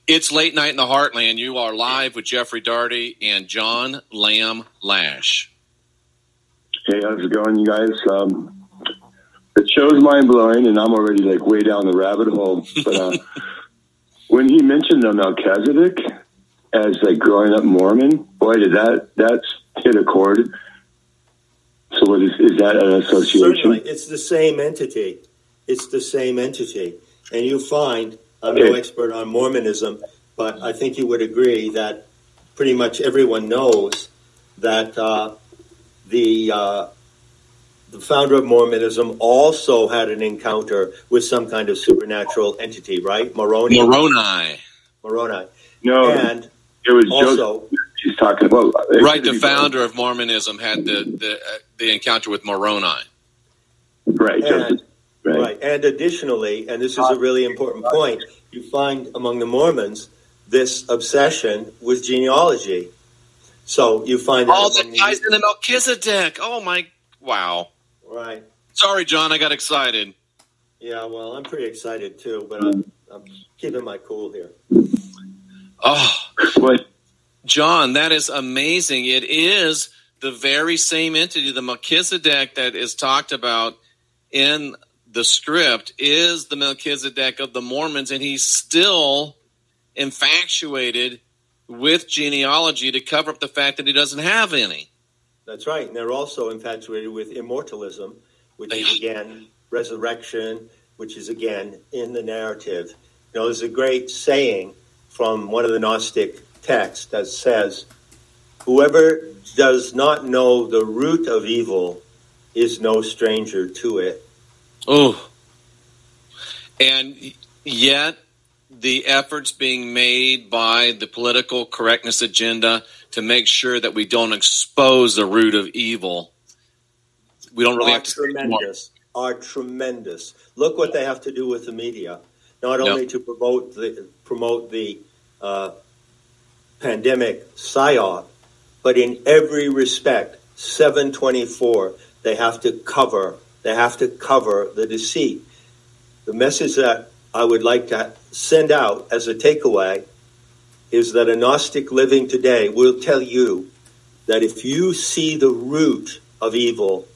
It's Late Night in the Heartland. You are live with Jeffrey Daugherty and John Lamb Lash. Hey, how's it going, you guys? The show's mind-blowing, and I'm already, way down the rabbit hole. But when he mentioned the Melchizedek as, growing up Mormon, boy, did that's hit a chord. So what is that an association? Certainly. It's the same entity. It's the same entity. And you find, I'm no expert on Mormonism, but I think you would agree that pretty much everyone knows that the founder of Mormonism also had an encounter with some kind of supernatural entity, right? Moroni. No, and it was also Joseph he's talking about. Right, the founder of Mormonism had the encounter with Moroni. Right, right. And additionally, and this is a really important point, you find among the Mormons this obsession with genealogy. So you find that that ties in the Melchizedek. Oh my, wow. Right. Sorry, John, I got excited. Yeah, well, I'm pretty excited too, but I'm keeping my cool here. Oh, what? John, that is amazing. It is the very same entity, the Melchizedek that is talked about in the script is the Melchizedek of the Mormons, and he's still infatuated with genealogy to cover up the fact that he doesn't have any. That's right. And they're also infatuated with immortalism, which is, again, resurrection, which is, again, in the narrative. There's a great saying from one of the Gnostic texts that says, whoever does not know the root of evil is no stranger to it. Oh. And yet the efforts being made by the political correctness agenda to make sure that we don't expose the root of evil, we don't really have to are tremendous. Look what they have to do with the media, not only to promote the pandemic psyop, but in every respect, 724, they have to cover the deceit. The message that I would like to send out as a takeaway is that a Gnostic living today will tell you that if you see the root of evil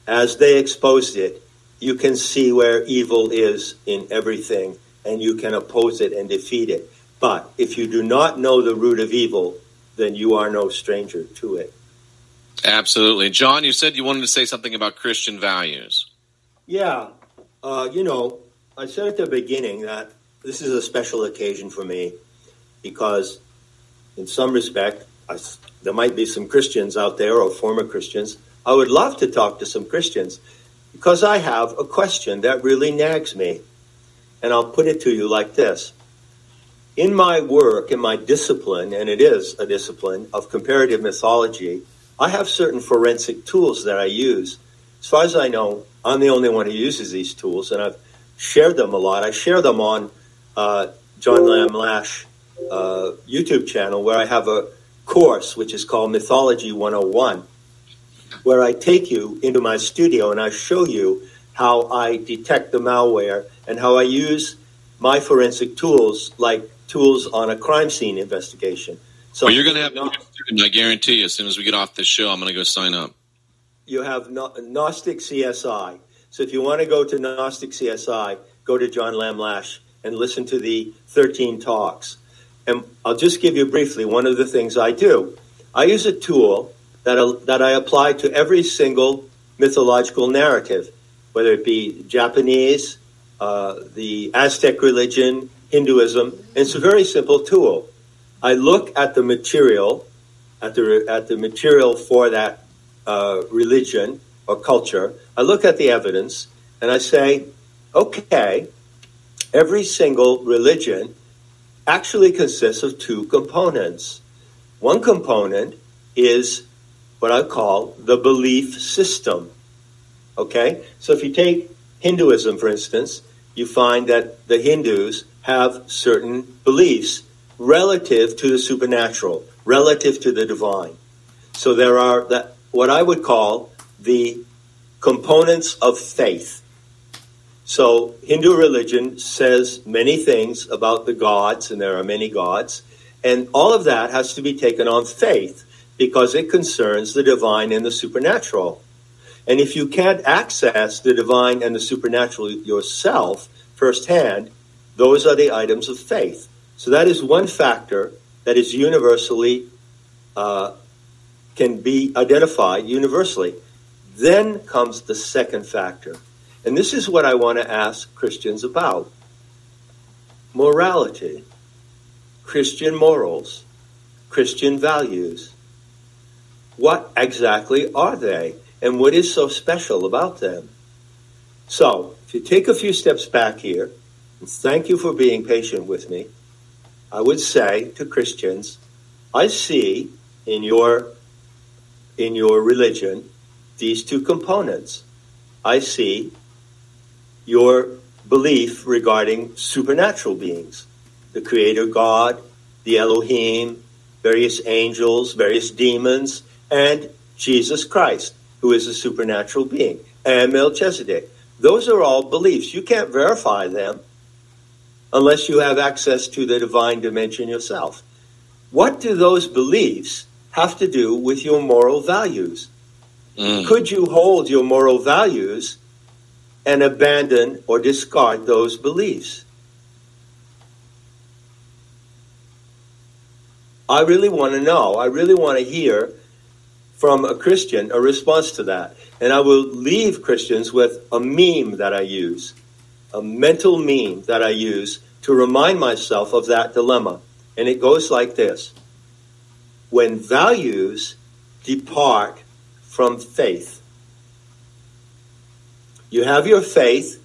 as they exposed it, you can see where evil is in everything, and you can oppose it and defeat it. But if you do not know the root of evil, then you are no stranger to it. Absolutely. John, you said you wanted to say something about Christian values. Yeah. I said at the beginning that this is a special occasion for me because in some respect, there might be some Christians out there or former Christians. I would love to talk to some Christians because I have a question that really nags me. and I'll put it to you like this. In my work, in my discipline, and it is a discipline of comparative mythology, I have certain forensic tools that I use. As far as I know, I'm the only one who uses these tools, and I've shared them a lot. I share them on John Lamb Lash YouTube channel, where I have a course which is called Mythology 101, where I take you into my studio and I show you how I detect the malware and how I use my forensic tools like tools on a crime scene investigation. So well, you're going to have a student, I guarantee you. As soon as we get off this show, I'm going to go sign up. You have Gnostic CSI. So if you want to go to Gnostic CSI, go to John Lamb Lash and listen to the 13 talks. And I'll just give you briefly one of the things I do. I use a tool that I apply to every single mythological narrative, whether it be Japanese, the Aztec religion, Hinduism. And it's a very simple tool. I look at the material, at the material for that religion or culture. I look at the evidence and I say, okay, every single religion actually consists of two components. One component is what I call the belief system. Okay? So if you take Hinduism, for instance, you find that the Hindus have certain beliefs relative to the supernatural, relative to the divine. So there are what I would call the components of faith. So Hindu religion says many things about the gods, and there are many gods, and all of that has to be taken on faith because it concerns the divine and the supernatural. And if you can't access the divine and the supernatural yourself firsthand, those are the items of faith. So that is one factor that is universally, can be identified universally. Then comes the second factor. And this is what I want to ask Christians about. Morality, Christian morals, Christian values. What exactly are they? And what is so special about them? So, if you take a few steps back here, and thank you for being patient with me, I would say to Christians, I see in your religion these two components. I see your belief regarding supernatural beings, the Creator God, the Elohim, various angels, various demons, and Jesus Christ, who is a supernatural being, and Melchizedek. Those are all beliefs. You can't verify them unless you have access to the divine dimension yourself. What do those beliefs have to do with your moral values? Could you hold your moral values and abandon or discard those beliefs? I really want to know. I really want to hear from a Christian a response to that. And I will leave Christians with a meme that I use, a mental meme that I use to remind myself of that dilemma. And it goes like this. When values depart from faith, you have your faith,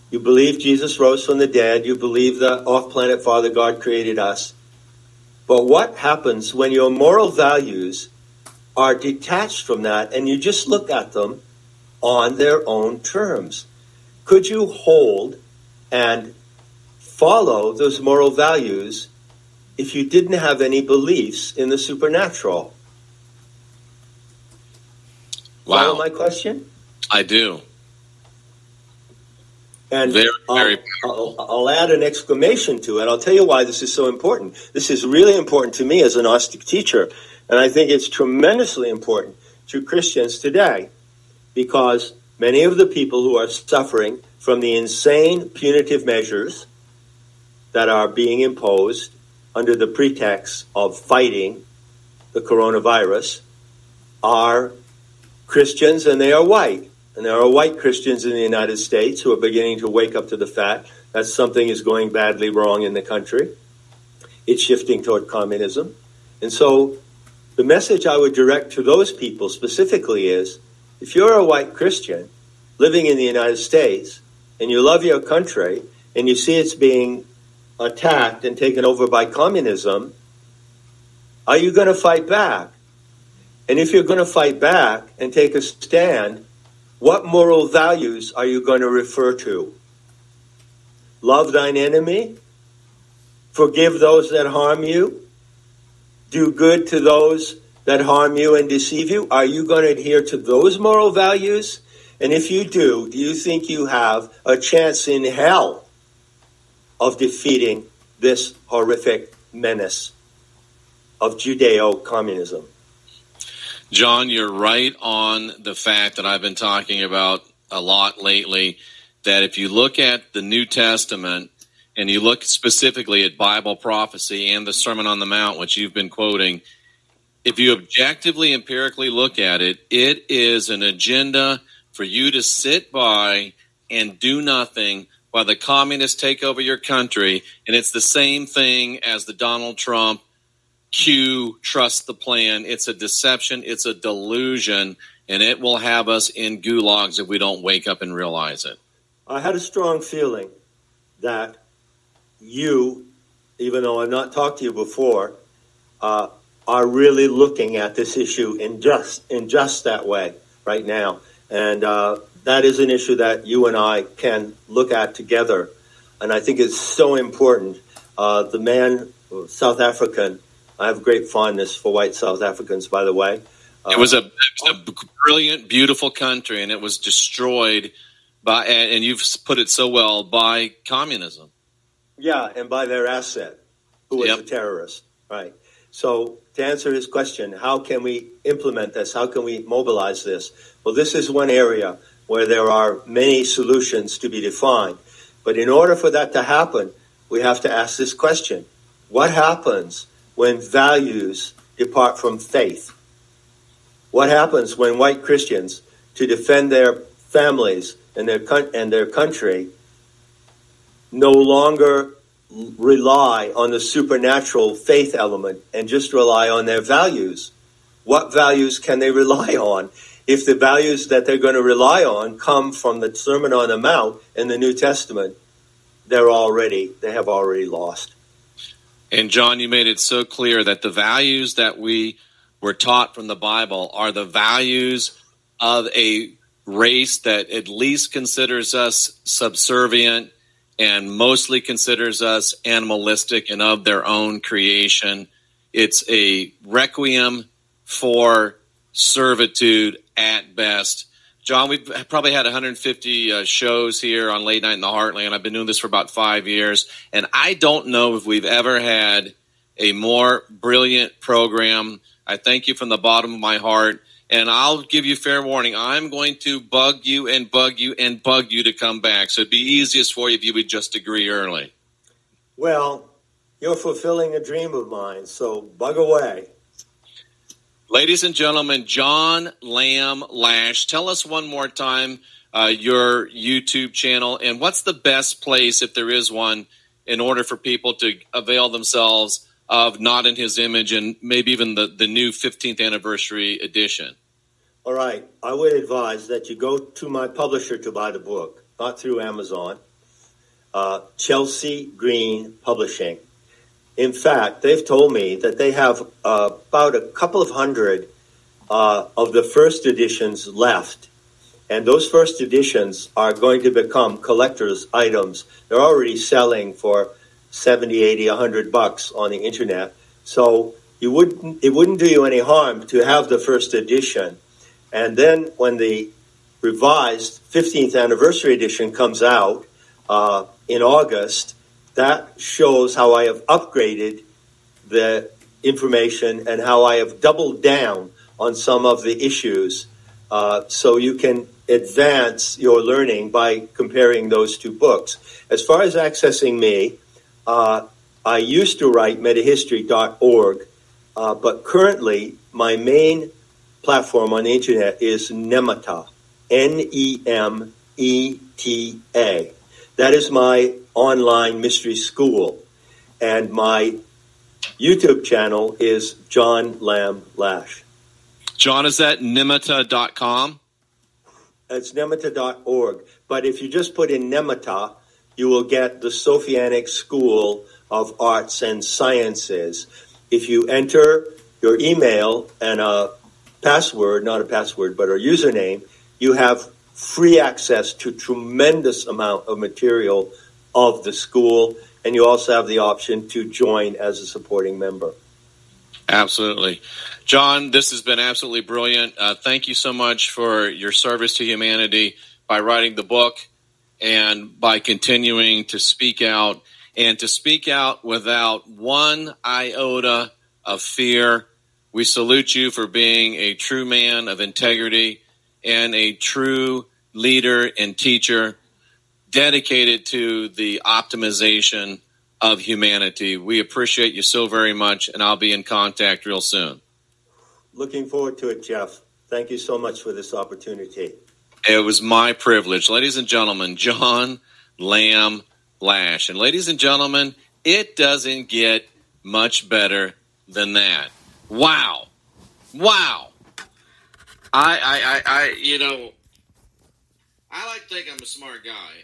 you believe Jesus rose from the dead, you believe the off-planet Father God created us. But what happens when your moral values are detached from that and you just look at them on their own terms? Could you hold and follow those moral values if you didn't have any beliefs in the supernatural? Wow. Follow my question? I do. And I'll add an exclamation to it. I'll tell you why this is so important. This is really important to me as a Gnostic teacher. And I think it's tremendously important to Christians today, because many of the people who are suffering from the insane punitive measures that are being imposed under the pretext of fighting the coronavirus are Christians, and they are white. And there are white Christians in the United States who are beginning to wake up to the fact that something is going badly wrong in the country. It's shifting toward communism. And so the message I would direct to those people specifically is, if you're a white Christian living in the United States and you love your country and you see it's being attacked and taken over by communism, are you going to fight back? And if you're going to fight back and take a stand, what moral values are you going to refer to? Love thine enemy? Forgive those that harm you? Do good to those that harm you and deceive you? Are you going to adhere to those moral values? And if you do you think you have a chance in hell of defeating this horrific menace of Judeo-communism? John, you're right on the fact that I've been talking about a lot lately, that if you look at the New Testament and you look specifically at Bible prophecy and the Sermon on the Mount, which you've been quoting, if you objectively, empirically look at it, it is an agenda for you to sit by and do nothing while the communists take over your country. And it's the same thing as the Donald Trump Q, trust the plan. It's a deception. It's a delusion, and it will have us in gulags if we don't wake up and realize it. I had a strong feeling that you, even though I've not talked to you before, are really looking at this issue in just that way right now. And that is an issue that you and I can look at together. And I think it's so important. The man, South African, I have great fondness for white South Africans, by the way. It was a brilliant, beautiful country, and it was destroyed by, and you've put it so well, by communism. Yeah, and by their asset, who was a terrorist. Right. So to answer his question, how can we implement this? How can we mobilize this? Well, this is one area where there are many solutions to be defined. But in order for that to happen, we have to ask this question. What happens when values depart from faith? What happens when white Christians, to defend their families and their country, no longer rely on the supernatural faith element and just rely on their values? What values can they rely on if the values that they're going to rely on come from the Sermon on the Mount in the New Testament? They have already lost. And John, you made it so clear that the values that we were taught from the Bible are the values of a race that at least considers us subservient and mostly considers us animalistic and of their own creation. It's a requiem for servitude at best. John, we've probably had 150 shows here on Late Night in the Heartland. I've been doing this for about 5 years, and I don't know if we've ever had a more brilliant program. I thank you from the bottom of my heart, and I'll give you fair warning. I'm going to bug you and bug you and bug you to come back, so it'd be easiest for you if you would just agree early. Well, you're fulfilling a dream of mine, so bug away. Ladies and gentlemen, John Lamb Lash, tell us one more time your YouTube channel and what's the best place, if there is one, in order for people to avail themselves of Not in His Image and maybe even the new 15th anniversary edition. All right. I would advise that you go to my publisher to buy the book, not through Amazon, Chelsea Green Publishing. In fact, they've told me that they have about a couple of hundred of the first editions left. And those first editions are going to become collector's items. They're already selling for $70, $80, $100 on the internet. So it wouldn't do you any harm to have the first edition. And then when the revised 15th anniversary edition comes out in August, that shows how I have upgraded the information and how I have doubled down on some of the issues, so you can advance your learning by comparing those two books. As far as accessing me, I used to write metahistory.org, but currently my main platform on the internet is Nemeta, Nemeta. That is my online mystery school. And my YouTube channel is John Lamb Lash. John, is that Nemeta.com? It's Nemeta.org. But if you just put in Nemeta, you will get the Sophianic School of Arts and Sciences. If you enter your email and a password, not a password, but a username, you have free access to tremendous amount of material of the school, and you also have the option to join as a supporting member. Absolutely. John, this has been absolutely brilliant. Thank you so much for your service to humanity by writing the book and by continuing to speak out, and to speak out without one iota of fear. We salute you for being a true man of integrity and a true leader and teacher dedicated to the optimization of humanity. We appreciate you so very much, and I'll be in contact real soon. Looking forward to it, Jeff. Thank you so much for this opportunity. It was my privilege. Ladies and gentlemen, John Lamb Lash. And ladies and gentlemen, it doesn't get much better than that. Wow. Wow. I like to think I'm a smart guy.